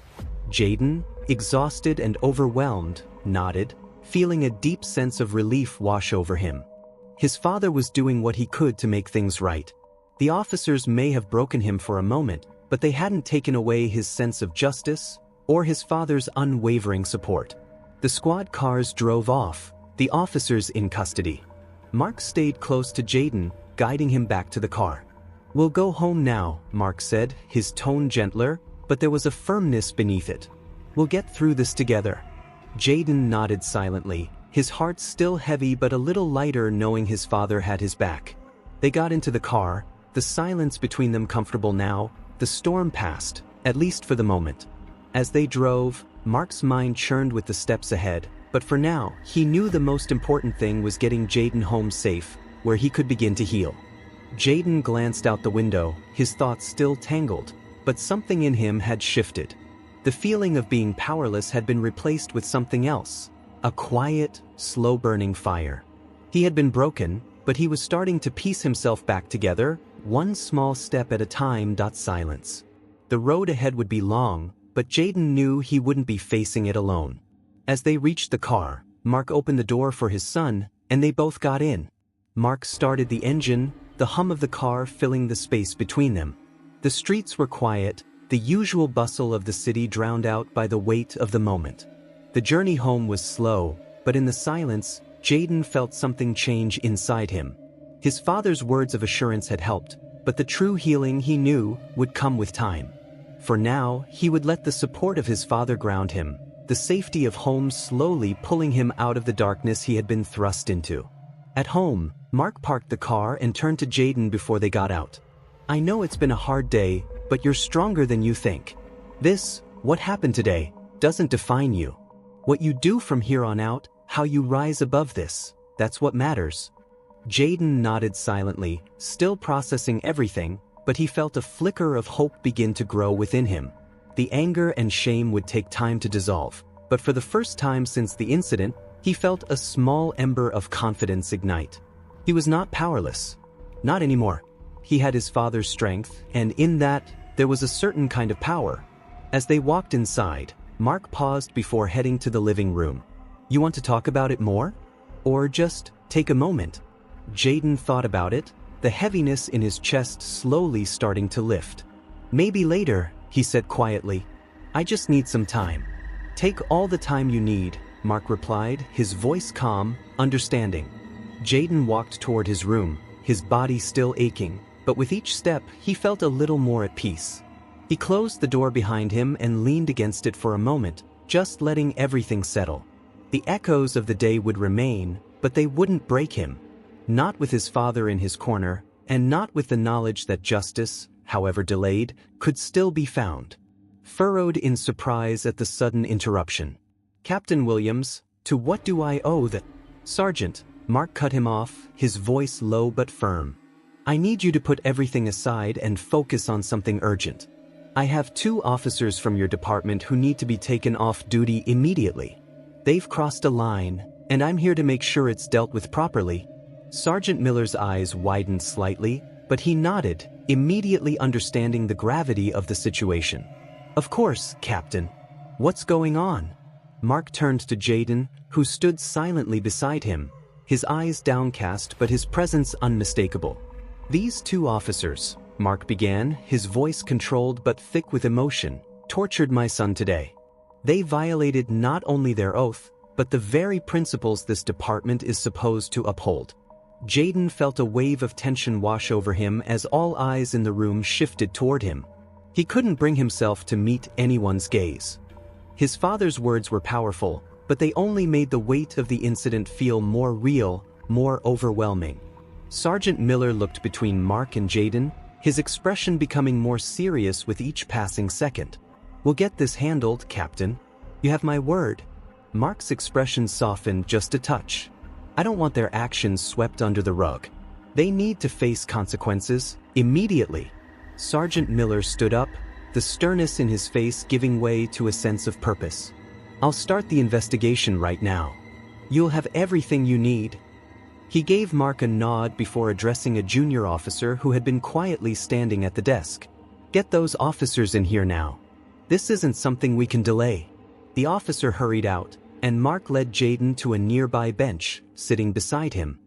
Jaden, exhausted and overwhelmed, nodded, feeling a deep sense of relief wash over him. His father was doing what he could to make things right. The officers may have broken him for a moment, but they hadn't taken away his sense of justice or his father's unwavering support. The squad cars drove off, the officers in custody. Mark stayed close to Jaden, guiding him back to the car. "We'll go home now," Mark said, his tone gentler, but there was a firmness beneath it. "We'll get through this together." Jaden nodded silently, his heart still heavy but a little lighter knowing his father had his back. They got into the car, the silence between them comfortable now. The storm passed, at least for the moment. As they drove, Mark's mind churned with the steps ahead, but for now, he knew the most important thing was getting Jaden home safe, where he could begin to heal. Jaden glanced out the window, his thoughts still tangled, but something in him had shifted. The feeling of being powerless had been replaced with something else, a quiet, slow-burning fire. He had been broken, but he was starting to piece himself back together, one small step at a time. Silence. The road ahead would be long, but Jaden knew he wouldn't be facing it alone. As they reached the car, Mark opened the door for his son, and they both got in. Mark started the engine, the hum of the car filling the space between them. The streets were quiet, the usual bustle of the city drowned out by the weight of the moment. The journey home was slow, but in the silence, Jaden felt something change inside him. His father's words of assurance had helped, but the true healing he knew would come with time. For now, he would let the support of his father ground him, the safety of home slowly pulling him out of the darkness he had been thrust into. At home, Mark parked the car and turned to Jaden before they got out. "I know it's been a hard day, but you're stronger than you think. What happened today, doesn't define you. What you do from here on out, how you rise above this, that's what matters." Jaden nodded silently, still processing everything, but he felt a flicker of hope begin to grow within him. The anger and shame would take time to dissolve, but for the first time since the incident, he felt a small ember of confidence ignite. He was not powerless. Not anymore. He had his father's strength, and in that, there was a certain kind of power. As they walked inside, Mark paused before heading to the living room. "You want to talk about it more? Or just take a moment?" Jaden thought about it, the heaviness in his chest slowly starting to lift. "Maybe later," he said quietly. "I just need some time." "Take all the time you need," Mark replied, his voice calm, understanding. Jaden walked toward his room, his body still aching, but with each step he felt a little more at peace. He closed the door behind him and leaned against it for a moment, just letting everything settle. The echoes of the day would remain, but they wouldn't break him. Not with his father in his corner, and not with the knowledge that justice, however delayed, could still be found. Furrowed in surprise at the sudden interruption. "Captain Williams, to what do I owe that?" "Sergeant," Mark cut him off, his voice low but firm. "I need you to put everything aside and focus on something urgent. I have 2 officers from your department who need to be taken off duty immediately. They've crossed a line, and I'm here to make sure it's dealt with properly." Sergeant Miller's eyes widened slightly, but he nodded, immediately understanding the gravity of the situation. "Of course, Captain. What's going on?" Mark turned to Jaden, who stood silently beside him, his eyes downcast but his presence unmistakable. "These 2 officers," Mark began, his voice controlled but thick with emotion, "tortured my son today. They violated not only their oath, but the very principles this department is supposed to uphold." Jaden felt a wave of tension wash over him as all eyes in the room shifted toward him. He couldn't bring himself to meet anyone's gaze. His father's words were powerful, but they only made the weight of the incident feel more real, more overwhelming. Sergeant Miller looked between Mark and Jaden, his expression becoming more serious with each passing second. "We'll get this handled, Captain. You have my word." Mark's expression softened just a touch. "I don't want their actions swept under the rug. They need to face consequences, immediately." Sergeant Miller stood up, the sternness in his face giving way to a sense of purpose. "I'll start the investigation right now. You'll have everything you need." He gave Mark a nod before addressing a junior officer who had been quietly standing at the desk. "Get those officers in here now. This isn't something we can delay." The officer hurried out, and Mark led Jaden to a nearby bench, sitting beside him.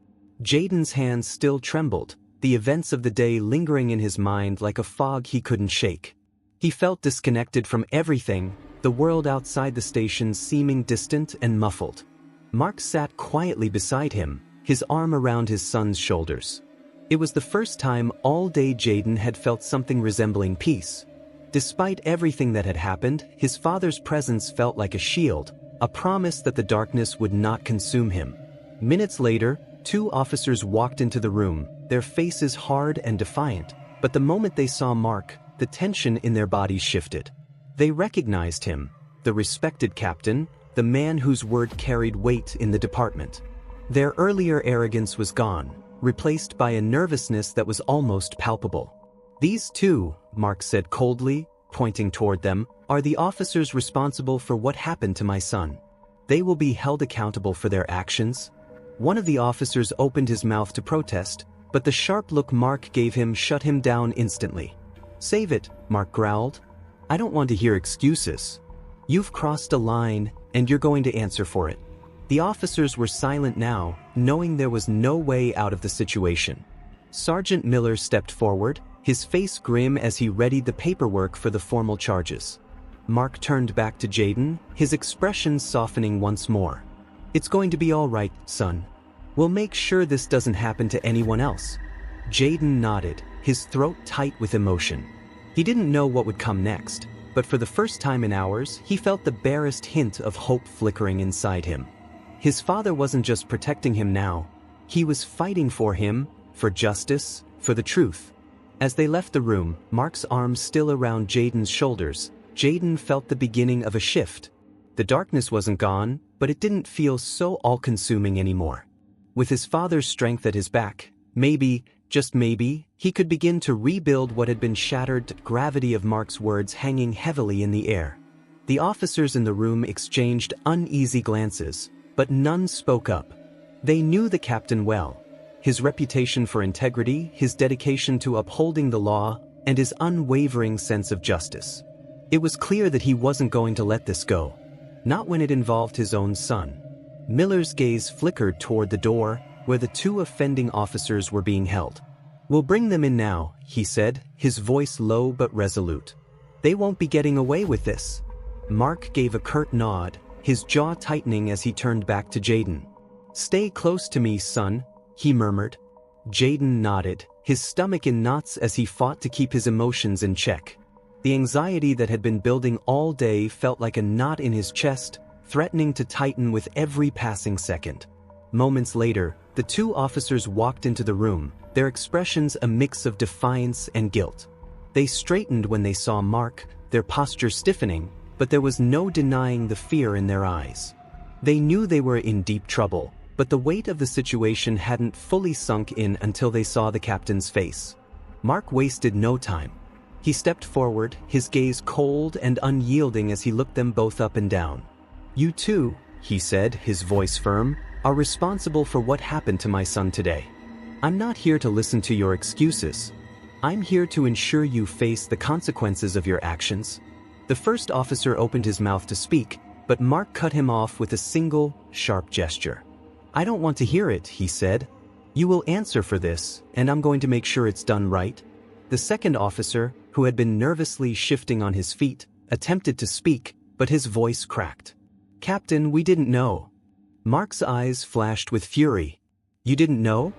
Jaden's hands still trembled, the events of the day lingering in his mind like a fog he couldn't shake. He felt disconnected from everything, the world outside the station seeming distant and muffled. Mark sat quietly beside him, his arm around his son's shoulders. It was the first time all day Jaden had felt something resembling peace. Despite everything that had happened, his father's presence felt like a shield, a promise that the darkness would not consume him. Minutes later, 2 officers walked into the room, their faces hard and defiant, but the moment they saw Mark, the tension in their bodies shifted. They recognized him, the respected captain, the man whose word carried weight in the department. Their earlier arrogance was gone, replaced by a nervousness that was almost palpable. "These two," Mark said coldly, pointing toward them, "are the officers responsible for what happened to my son. They will be held accountable for their actions." One of the officers opened his mouth to protest, but the sharp look Mark gave him shut him down instantly. "Save it," Mark growled. "I don't want to hear excuses. You've crossed a line, and you're going to answer for it." The officers were silent now, knowing there was no way out of the situation. Sergeant Miller stepped forward, his face grim as he readied the paperwork for the formal charges. Mark turned back to Jaden, his expression softening once more. "It's going to be all right, son. We'll make sure this doesn't happen to anyone else." Jaden nodded, his throat tight with emotion. He didn't know what would come next, but for the first time in hours, he felt the barest hint of hope flickering inside him. His father wasn't just protecting him now. He was fighting for him, for justice, for the truth. As they left the room, Mark's arms still around Jaden's shoulders, Jaden felt the beginning of a shift. The darkness wasn't gone, but it didn't feel so all-consuming anymore. With his father's strength at his back, maybe, just maybe, he could begin to rebuild what had been shattered. The gravity of Mark's words hanging heavily in the air. The officers in the room exchanged uneasy glances, but none spoke up. They knew the captain well. His reputation for integrity, his dedication to upholding the law, and his unwavering sense of justice. It was clear that he wasn't going to let this go. Not when it involved his own son. Miller's gaze flickered toward the door, where the two offending officers were being held. "We'll bring them in now," he said, his voice low but resolute. "They won't be getting away with this." Mark gave a curt nod, his jaw tightening as he turned back to Jaden. "Stay close to me, son," he murmured. Jaden nodded, his stomach in knots as he fought to keep his emotions in check. The anxiety that had been building all day felt like a knot in his chest, threatening to tighten with every passing second. Moments later, the two officers walked into the room, their expressions a mix of defiance and guilt. They straightened when they saw Mark, their posture stiffening, but there was no denying the fear in their eyes. They knew they were in deep trouble, but the weight of the situation hadn't fully sunk in until they saw the captain's face. Mark wasted no time. He stepped forward, his gaze cold and unyielding as he looked them both up and down. "You two," he said, his voice firm, "are responsible for what happened to my son today. I'm not here to listen to your excuses. I'm here to ensure you face the consequences of your actions." The first officer opened his mouth to speak, but Mark cut him off with a single, sharp gesture. "I don't want to hear it," he said. "You will answer for this, and I'm going to make sure it's done right." The second officer, who had been nervously shifting on his feet, attempted to speak, but his voice cracked. "Captain, we didn't know." Mark's eyes flashed with fury. "You didn't know?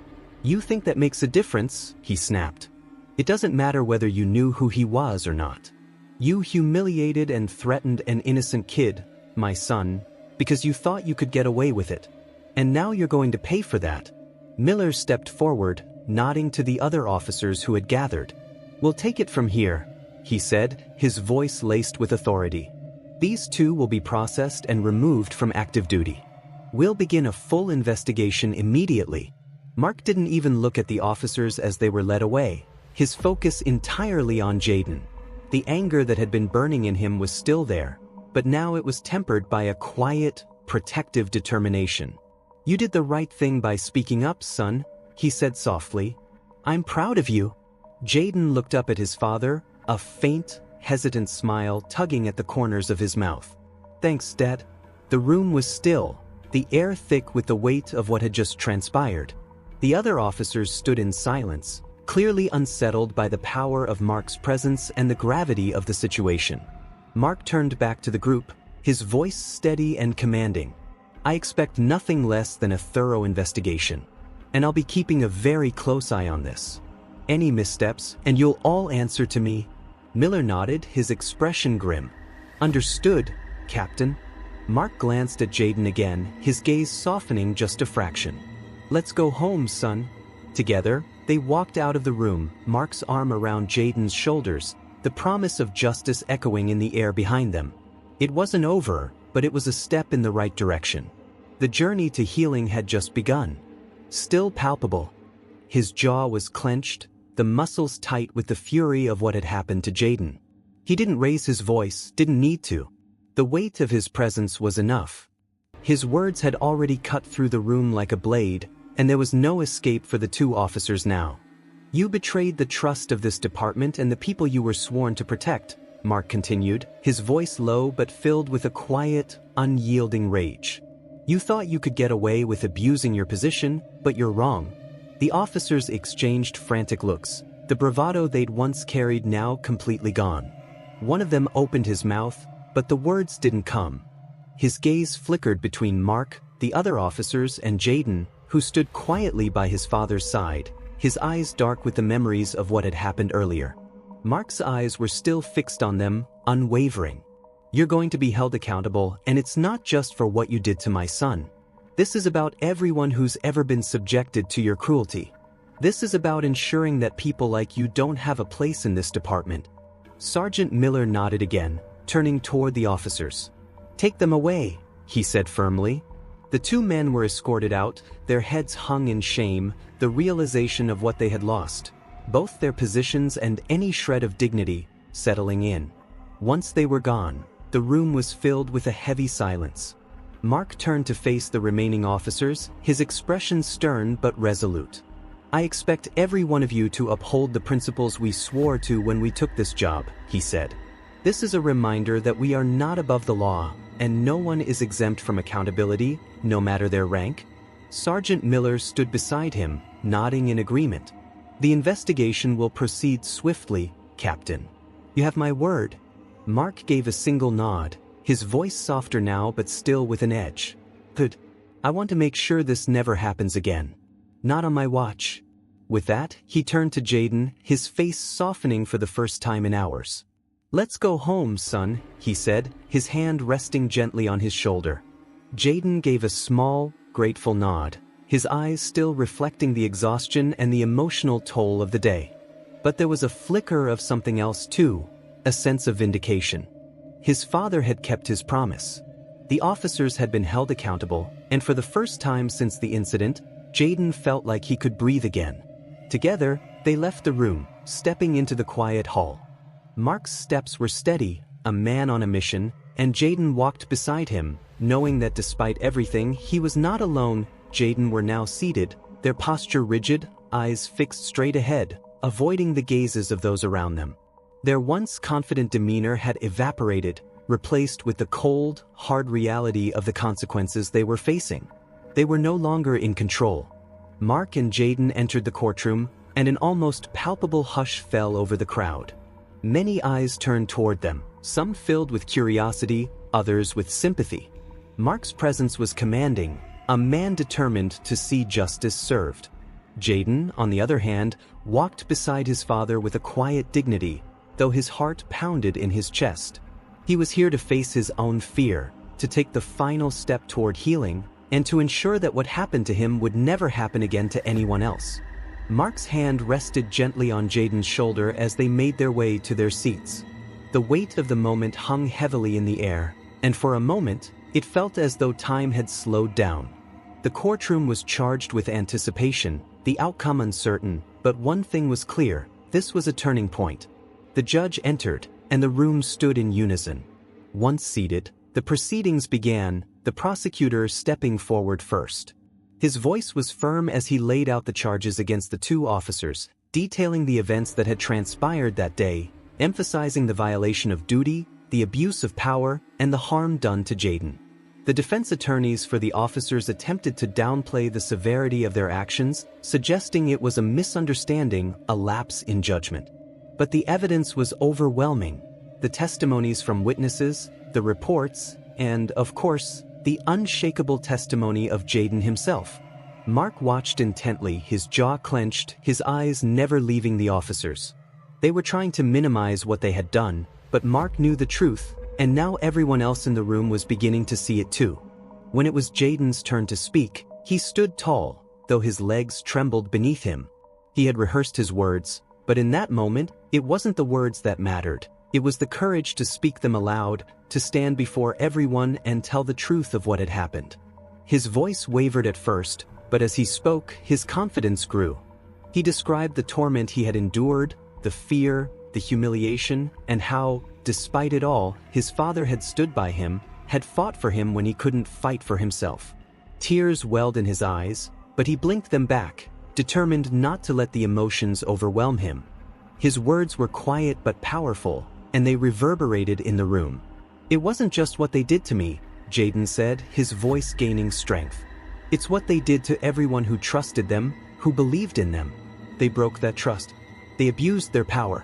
You think that makes a difference?" he snapped. "It doesn't matter whether you knew who he was or not. You humiliated and threatened an innocent kid, my son, because you thought you could get away with it. And now you're going to pay for that." Miller stepped forward, nodding to the other officers who had gathered. "We'll take it from here," he said, his voice laced with authority. "These two will be processed and removed from active duty. We'll begin a full investigation immediately." Mark didn't even look at the officers as they were led away, his focus entirely on Jaden. The anger that had been burning in him was still there, but now it was tempered by a quiet, protective determination. "You did the right thing by speaking up, son," he said softly. "I'm proud of you." Jaden looked up at his father, a faint, hesitant smile tugging at the corners of his mouth. "Thanks, Dad." The room was still, the air thick with the weight of what had just transpired. The other officers stood in silence, clearly unsettled by the power of Mark's presence and the gravity of the situation. Mark turned back to the group, his voice steady and commanding. "I expect nothing less than a thorough investigation, and I'll be keeping a very close eye on this. Any missteps, and you'll all answer to me." Miller nodded, his expression grim. "Understood, Captain." Mark glanced at Jaden again, his gaze softening just a fraction. "Let's go home, son." Together, they walked out of the room, Mark's arm around Jaden's shoulders, the promise of justice echoing in the air behind them. It wasn't over, but it was a step in the right direction. The journey to healing had just begun. Still palpable. His jaw was clenched, the muscles tight with the fury of what had happened to Jaden. He didn't raise his voice, didn't need to. The weight of his presence was enough. His words had already cut through the room like a blade, and there was no escape for the two officers now. "You betrayed the trust of this department and the people you were sworn to protect," Mark continued, his voice low but filled with a quiet, unyielding rage. "You thought you could get away with abusing your position, but you're wrong." The officers exchanged frantic looks, the bravado they'd once carried now completely gone. One of them opened his mouth, but the words didn't come. His gaze flickered between Mark, the other officers, and Jaden, who stood quietly by his father's side, his eyes dark with the memories of what had happened earlier. Mark's eyes were still fixed on them, unwavering. "You're going to be held accountable, and it's not just for what you did to my son. This is about everyone who's ever been subjected to your cruelty. This is about ensuring that people like you don't have a place in this department." Sergeant Miller nodded again, turning toward the officers. "Take them away," he said firmly. The two men were escorted out, their heads hung in shame, the realization of what they had lost, both their positions and any shred of dignity, settling in. Once they were gone, the room was filled with a heavy silence. Mark turned to face the remaining officers, his expression stern but resolute. "I expect every one of you to uphold the principles we swore to when we took this job," he said. "This is a reminder that we are not above the law, and no one is exempt from accountability, no matter their rank." Sergeant Miller stood beside him, nodding in agreement. "The investigation will proceed swiftly, Captain. You have my word." Mark gave a single nod, his voice softer now but still with an edge. "Good. I want to make sure this never happens again. Not on my watch." With that, he turned to Jaden, his face softening for the first time in hours. "Let's go home, son," he said, his hand resting gently on his shoulder. Jaden gave a small, grateful nod, his eyes still reflecting the exhaustion and the emotional toll of the day. But there was a flicker of something else too, a sense of vindication. His father had kept his promise. The officers had been held accountable, and for the first time since the incident, Jaden felt like he could breathe again. Together, they left the room, stepping into the quiet hall. Mark's steps were steady, a man on a mission, and Jaden walked beside him, knowing that despite everything, he was not alone. Jaden were now seated, their posture rigid, eyes fixed straight ahead, avoiding the gazes of those around them. Their once confident demeanor had evaporated, replaced with the cold, hard reality of the consequences they were facing. They were no longer in control. Mark and Jaden entered the courtroom, and an almost palpable hush fell over the crowd. Many eyes turned toward them, some filled with curiosity, others with sympathy. Mark's presence was commanding, a man determined to see justice served. Jaden, on the other hand, walked beside his father with a quiet dignity, though his heart pounded in his chest. He was here to face his own fear, to take the final step toward healing, and to ensure that what happened to him would never happen again to anyone else. Mark's hand rested gently on Jaden's shoulder as they made their way to their seats. The weight of the moment hung heavily in the air, and for a moment, it felt as though time had slowed down. The courtroom was charged with anticipation, the outcome uncertain, but one thing was clear: this was a turning point. The judge entered, and the room stood in unison. Once seated, the proceedings began, the prosecutor stepping forward first. His voice was firm as he laid out the charges against the two officers, detailing the events that had transpired that day, emphasizing the violation of duty, the abuse of power, and the harm done to Jaden. The defense attorneys for the officers attempted to downplay the severity of their actions, suggesting it was a misunderstanding, a lapse in judgment. But the evidence was overwhelming. The testimonies from witnesses, the reports, and, of course, the unshakable testimony of Jaden himself. Mark watched intently, his jaw clenched, his eyes never leaving the officers. They were trying to minimize what they had done, but Mark knew the truth, and now everyone else in the room was beginning to see it too. When it was Jaden's turn to speak, he stood tall, though his legs trembled beneath him. He had rehearsed his words, but in that moment, it wasn't the words that mattered. It was the courage to speak them aloud, to stand before everyone and tell the truth of what had happened. His voice wavered at first, but as he spoke, his confidence grew. He described the torment he had endured, the fear, the humiliation, and how, despite it all, his father had stood by him, had fought for him when he couldn't fight for himself. Tears welled in his eyes, but he blinked them back, determined not to let the emotions overwhelm him. His words were quiet but powerful, and they reverberated in the room. "It wasn't just what they did to me," Jaden said, his voice gaining strength. "It's what they did to everyone who trusted them, who believed in them. They broke that trust. They abused their power.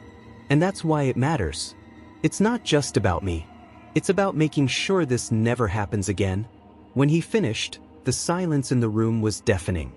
And that's why it matters. It's not just about me. It's about making sure this never happens again." When he finished, the silence in the room was deafening.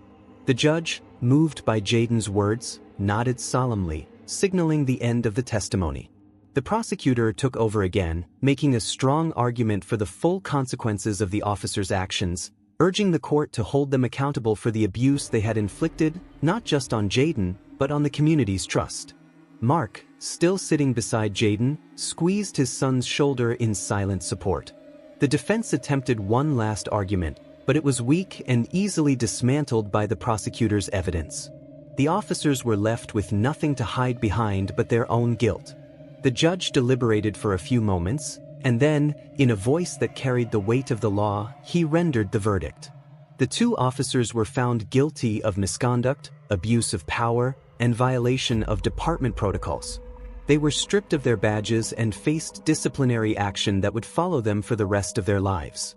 The judge, moved by Jaden's words, nodded solemnly, signaling the end of the testimony. The prosecutor took over again, making a strong argument for the full consequences of the officers' actions, urging the court to hold them accountable for the abuse they had inflicted, not just on Jaden, but on the community's trust. Mark, still sitting beside Jaden, squeezed his son's shoulder in silent support. The defense attempted one last argument, but it was weak and easily dismantled by the prosecutor's evidence. The officers were left with nothing to hide behind but their own guilt. The judge deliberated for a few moments, and then, in a voice that carried the weight of the law, he rendered the verdict. The two officers were found guilty of misconduct, abuse of power, and violation of department protocols. They were stripped of their badges and faced disciplinary action that would follow them for the rest of their lives.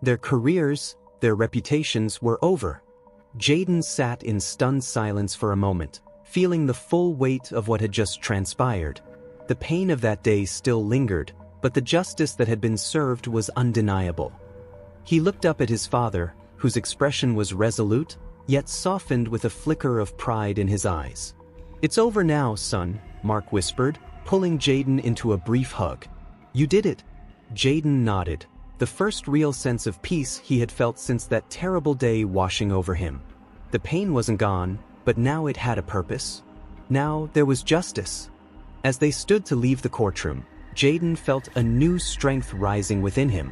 Their careers, their reputations were over. Jaden sat in stunned silence for a moment, feeling the full weight of what had just transpired. The pain of that day still lingered, but the justice that had been served was undeniable. He looked up at his father, whose expression was resolute, yet softened with a flicker of pride in his eyes. "It's over now, son," Mark whispered, pulling Jaden into a brief hug. "You did it." Jaden nodded, the first real sense of peace he had felt since that terrible day washing over him. The pain wasn't gone, but now it had a purpose. Now there was justice. As they stood to leave the courtroom, Jaden felt a new strength rising within him.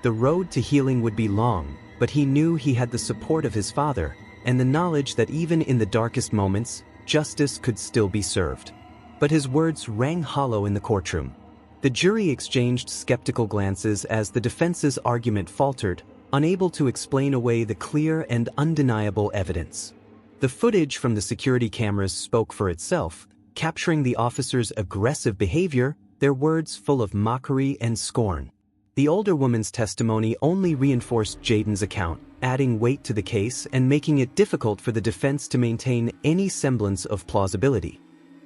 The road to healing would be long, but he knew he had the support of his father, and the knowledge that even in the darkest moments, justice could still be served. But his words rang hollow in the courtroom. The jury exchanged skeptical glances as the defense's argument faltered, unable to explain away the clear and undeniable evidence. The footage from the security cameras spoke for itself, capturing the officers' aggressive behavior, their words full of mockery and scorn. The older woman's testimony only reinforced Jaden's account, adding weight to the case and making it difficult for the defense to maintain any semblance of plausibility.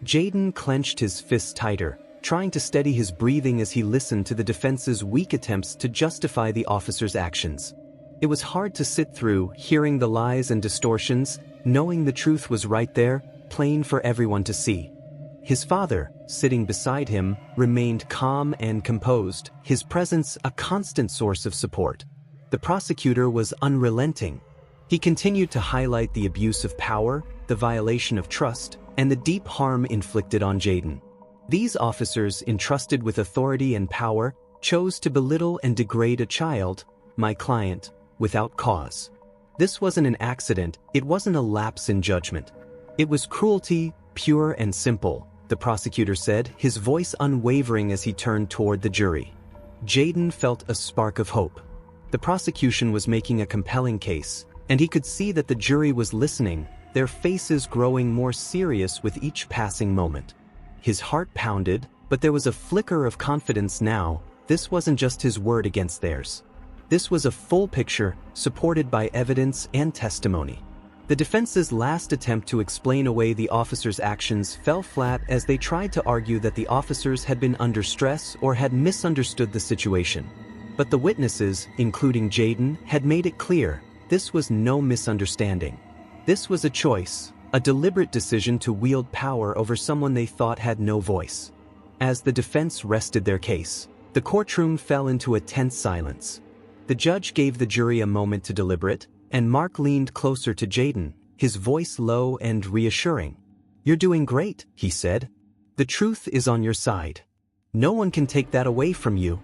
Jaden clenched his fists tighter, trying to steady his breathing as he listened to the defense's weak attempts to justify the officers' actions. It was hard to sit through, hearing the lies and distortions, knowing the truth was right there, plain for everyone to see. His father, sitting beside him, remained calm and composed, his presence a constant source of support. The prosecutor was unrelenting. He continued to highlight the abuse of power, the violation of trust, and the deep harm inflicted on Jaden. These officers, entrusted with authority and power, chose to belittle and degrade a child, my client, without cause. This wasn't an accident, it wasn't a lapse in judgment. It was cruelty, pure and simple, the prosecutor said, his voice unwavering as he turned toward the jury. Jaden felt a spark of hope. The prosecution was making a compelling case, and he could see that the jury was listening, their faces growing more serious with each passing moment. His heart pounded, but there was a flicker of confidence now. This wasn't just his word against theirs. This was a full picture, supported by evidence and testimony. The defense's last attempt to explain away the officers' actions fell flat as they tried to argue that the officers had been under stress or had misunderstood the situation. But the witnesses, including Jaden, had made it clear, this was no misunderstanding. This was a choice, a deliberate decision to wield power over someone they thought had no voice. As the defense rested their case, the courtroom fell into a tense silence. The judge gave the jury a moment to deliberate, and Mark leaned closer to Jaden, his voice low and reassuring. "You're doing great," he said. "The truth is on your side. No one can take that away from you."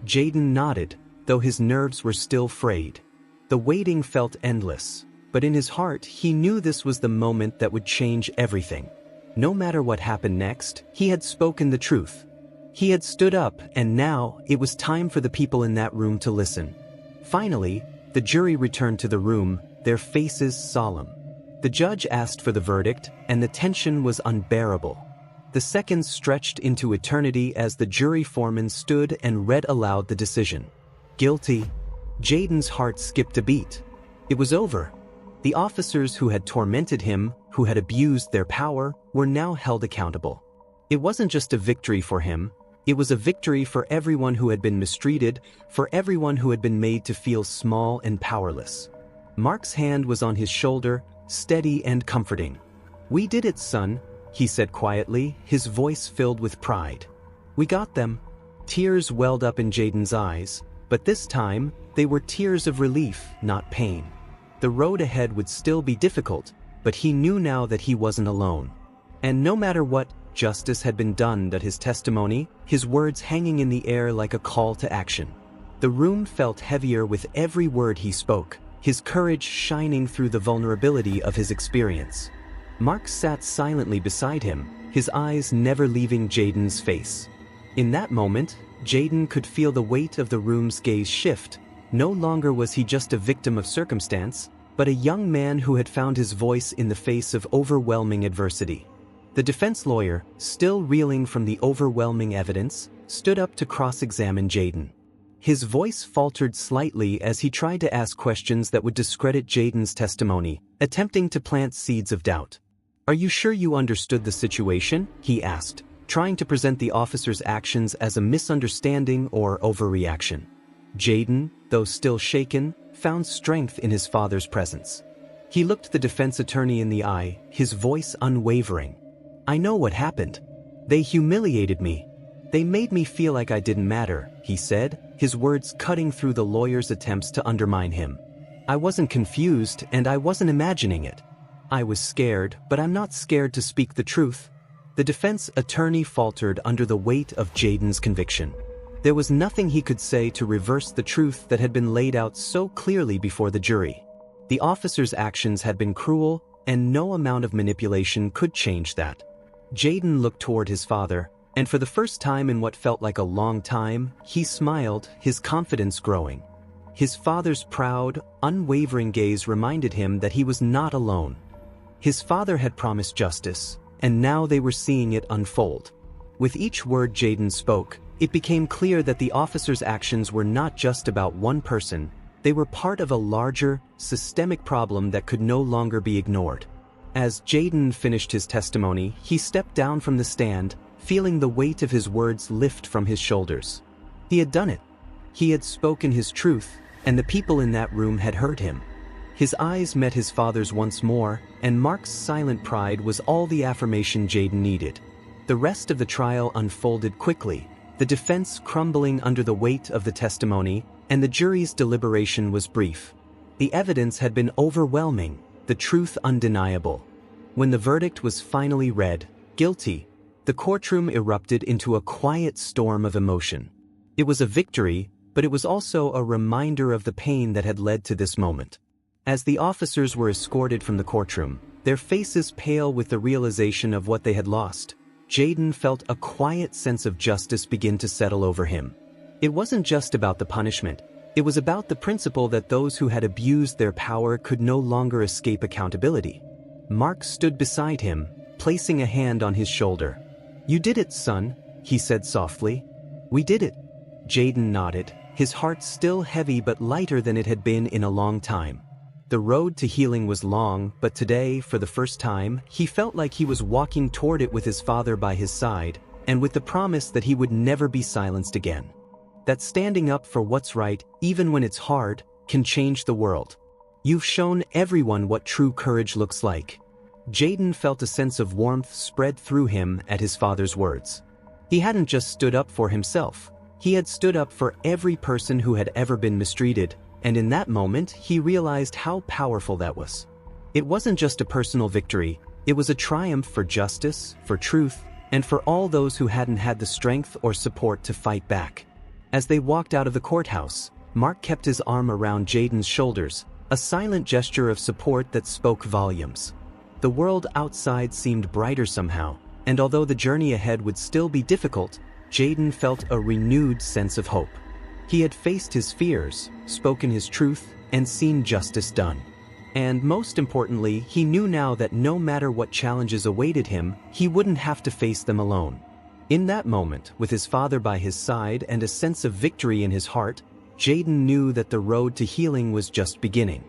Jaden nodded, though his nerves were still frayed. The waiting felt endless. But in his heart, he knew this was the moment that would change everything. No matter what happened next, he had spoken the truth. He had stood up, and now it was time for the people in that room to listen. Finally, the jury returned to the room, their faces solemn. The judge asked for the verdict, and the tension was unbearable. The seconds stretched into eternity as the jury foreman stood and read aloud the decision. Guilty. Jaden's heart skipped a beat. It was over. The officers who had tormented him, who had abused their power, were now held accountable. It wasn't just a victory for him. It was a victory for everyone who had been mistreated, for everyone who had been made to feel small and powerless. Mark's hand was on his shoulder, steady and comforting. "We did it, son," he said quietly, his voice filled with pride. "We got them." Tears welled up in Jaden's eyes, but this time, they were tears of relief, not pain. The road ahead would still be difficult, but he knew now that he wasn't alone. And no matter what justice had been done, that his testimony, his words hanging in the air like a call to action. The room felt heavier with every word he spoke, his courage shining through the vulnerability of his experience. Mark sat silently beside him, his eyes never leaving Jaden's face. In that moment, Jaden could feel the weight of the room's gaze shift. No longer was he just a victim of circumstance, but a young man who had found his voice in the face of overwhelming adversity. The defense lawyer, still reeling from the overwhelming evidence, stood up to cross-examine Jaden. His voice faltered slightly as he tried to ask questions that would discredit Jaden's testimony, attempting to plant seeds of doubt. "Are you sure you understood the situation?" he asked, trying to present the officer's actions as a misunderstanding or overreaction. Jaden, though still shaken, found strength in his father's presence. He looked the defense attorney in the eye, his voice unwavering. "I know what happened. They humiliated me. They made me feel like I didn't matter," he said, his words cutting through the lawyer's attempts to undermine him. "I wasn't confused, and I wasn't imagining it. I was scared, but I'm not scared to speak the truth." The defense attorney faltered under the weight of Jaden's conviction. There was nothing he could say to reverse the truth that had been laid out so clearly before the jury. The officer's actions had been cruel, and no amount of manipulation could change that. Jaden looked toward his father, and for the first time in what felt like a long time, he smiled, his confidence growing. His father's proud, unwavering gaze reminded him that he was not alone. His father had promised justice, and now they were seeing it unfold. With each word Jaden spoke, it became clear that the officer's actions were not just about one person. They were part of a larger, systemic problem that could no longer be ignored. As Jaden finished his testimony, he stepped down from the stand, feeling the weight of his words lift from his shoulders. He had done it. He had spoken his truth, and the people in that room had heard him. His eyes met his father's once more, and Mark's silent pride was all the affirmation Jaden needed. The rest of the trial unfolded quickly, the defense crumbling under the weight of the testimony, and the jury's deliberation was brief. The evidence had been overwhelming, the truth undeniable. When the verdict was finally read, guilty, the courtroom erupted into a quiet storm of emotion. It was a victory, but it was also a reminder of the pain that had led to this moment. As the officers were escorted from the courtroom, their faces pale with the realization of what they had lost, Jaden felt a quiet sense of justice begin to settle over him. It wasn't just about the punishment. It was about the principle that those who had abused their power could no longer escape accountability. Mark stood beside him, placing a hand on his shoulder. "You did it, son," he said softly. "We did it." Jaden nodded, his heart still heavy but lighter than it had been in a long time. The road to healing was long, but today, for the first time, he felt like he was walking toward it with his father by his side, and with the promise that he would never be silenced again. That standing up for what's right, even when it's hard, can change the world. "You've shown everyone what true courage looks like." Jaden felt a sense of warmth spread through him at his father's words. He hadn't just stood up for himself. He had stood up for every person who had ever been mistreated, and in that moment, he realized how powerful that was. It wasn't just a personal victory, it was a triumph for justice, for truth, and for all those who hadn't had the strength or support to fight back. As they walked out of the courthouse, Mark kept his arm around Jaden's shoulders, a silent gesture of support that spoke volumes. The world outside seemed brighter somehow, and although the journey ahead would still be difficult, Jaden felt a renewed sense of hope. He had faced his fears, spoken his truth, and seen justice done. And most importantly, he knew now that no matter what challenges awaited him, he wouldn't have to face them alone. In that moment, with his father by his side and a sense of victory in his heart, Jaden knew that the road to healing was just beginning.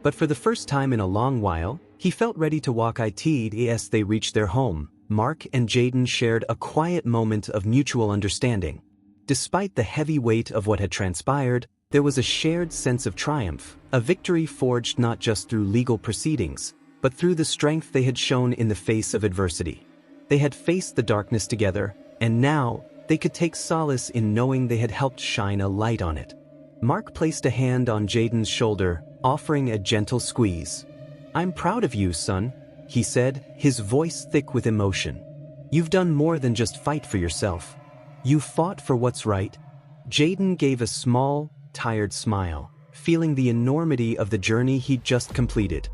But for the first time in a long while, he felt ready to walk it as they reached their home. Mark and Jaden shared a quiet moment of mutual understanding. Despite the heavy weight of what had transpired, there was a shared sense of triumph, a victory forged not just through legal proceedings, but through the strength they had shown in the face of adversity. They had faced the darkness together, and now they could take solace in knowing they had helped shine a light on it. Mark placed a hand on Jaden's shoulder, offering a gentle squeeze. "I'm proud of you, son," he said, his voice thick with emotion. "You've done more than just fight for yourself. You fought for what's right." Jaden gave a small, tired smile, feeling the enormity of the journey he'd just completed.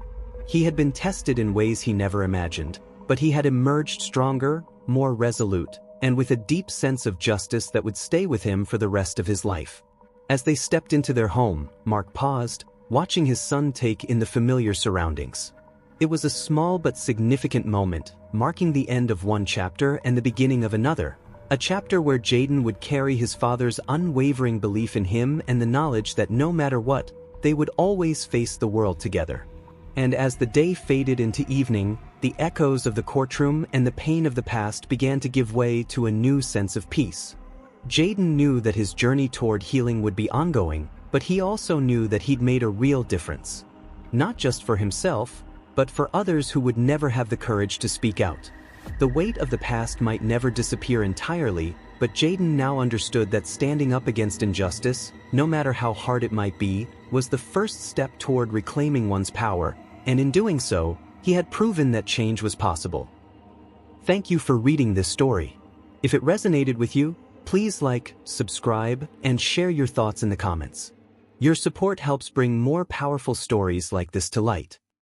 He had been tested in ways he never imagined, but he had emerged stronger, more resolute, and with a deep sense of justice that would stay with him for the rest of his life. As they stepped into their home, Mark paused, watching his son take in the familiar surroundings. It was a small but significant moment, marking the end of one chapter and the beginning of another. A chapter where Jaden would carry his father's unwavering belief in him and the knowledge that no matter what, they would always face the world together. And as the day faded into evening, the echoes of the courtroom and the pain of the past began to give way to a new sense of peace. Jaden knew that his journey toward healing would be ongoing, but he also knew that he'd made a real difference. Not just for himself, but for others who would never have the courage to speak out. The weight of the past might never disappear entirely, but Jaden now understood that standing up against injustice, no matter how hard it might be, was the first step toward reclaiming one's power, and in doing so, he had proven that change was possible. Thank you for reading this story. If it resonated with you, please like, subscribe, and share your thoughts in the comments. Your support helps bring more powerful stories like this to light.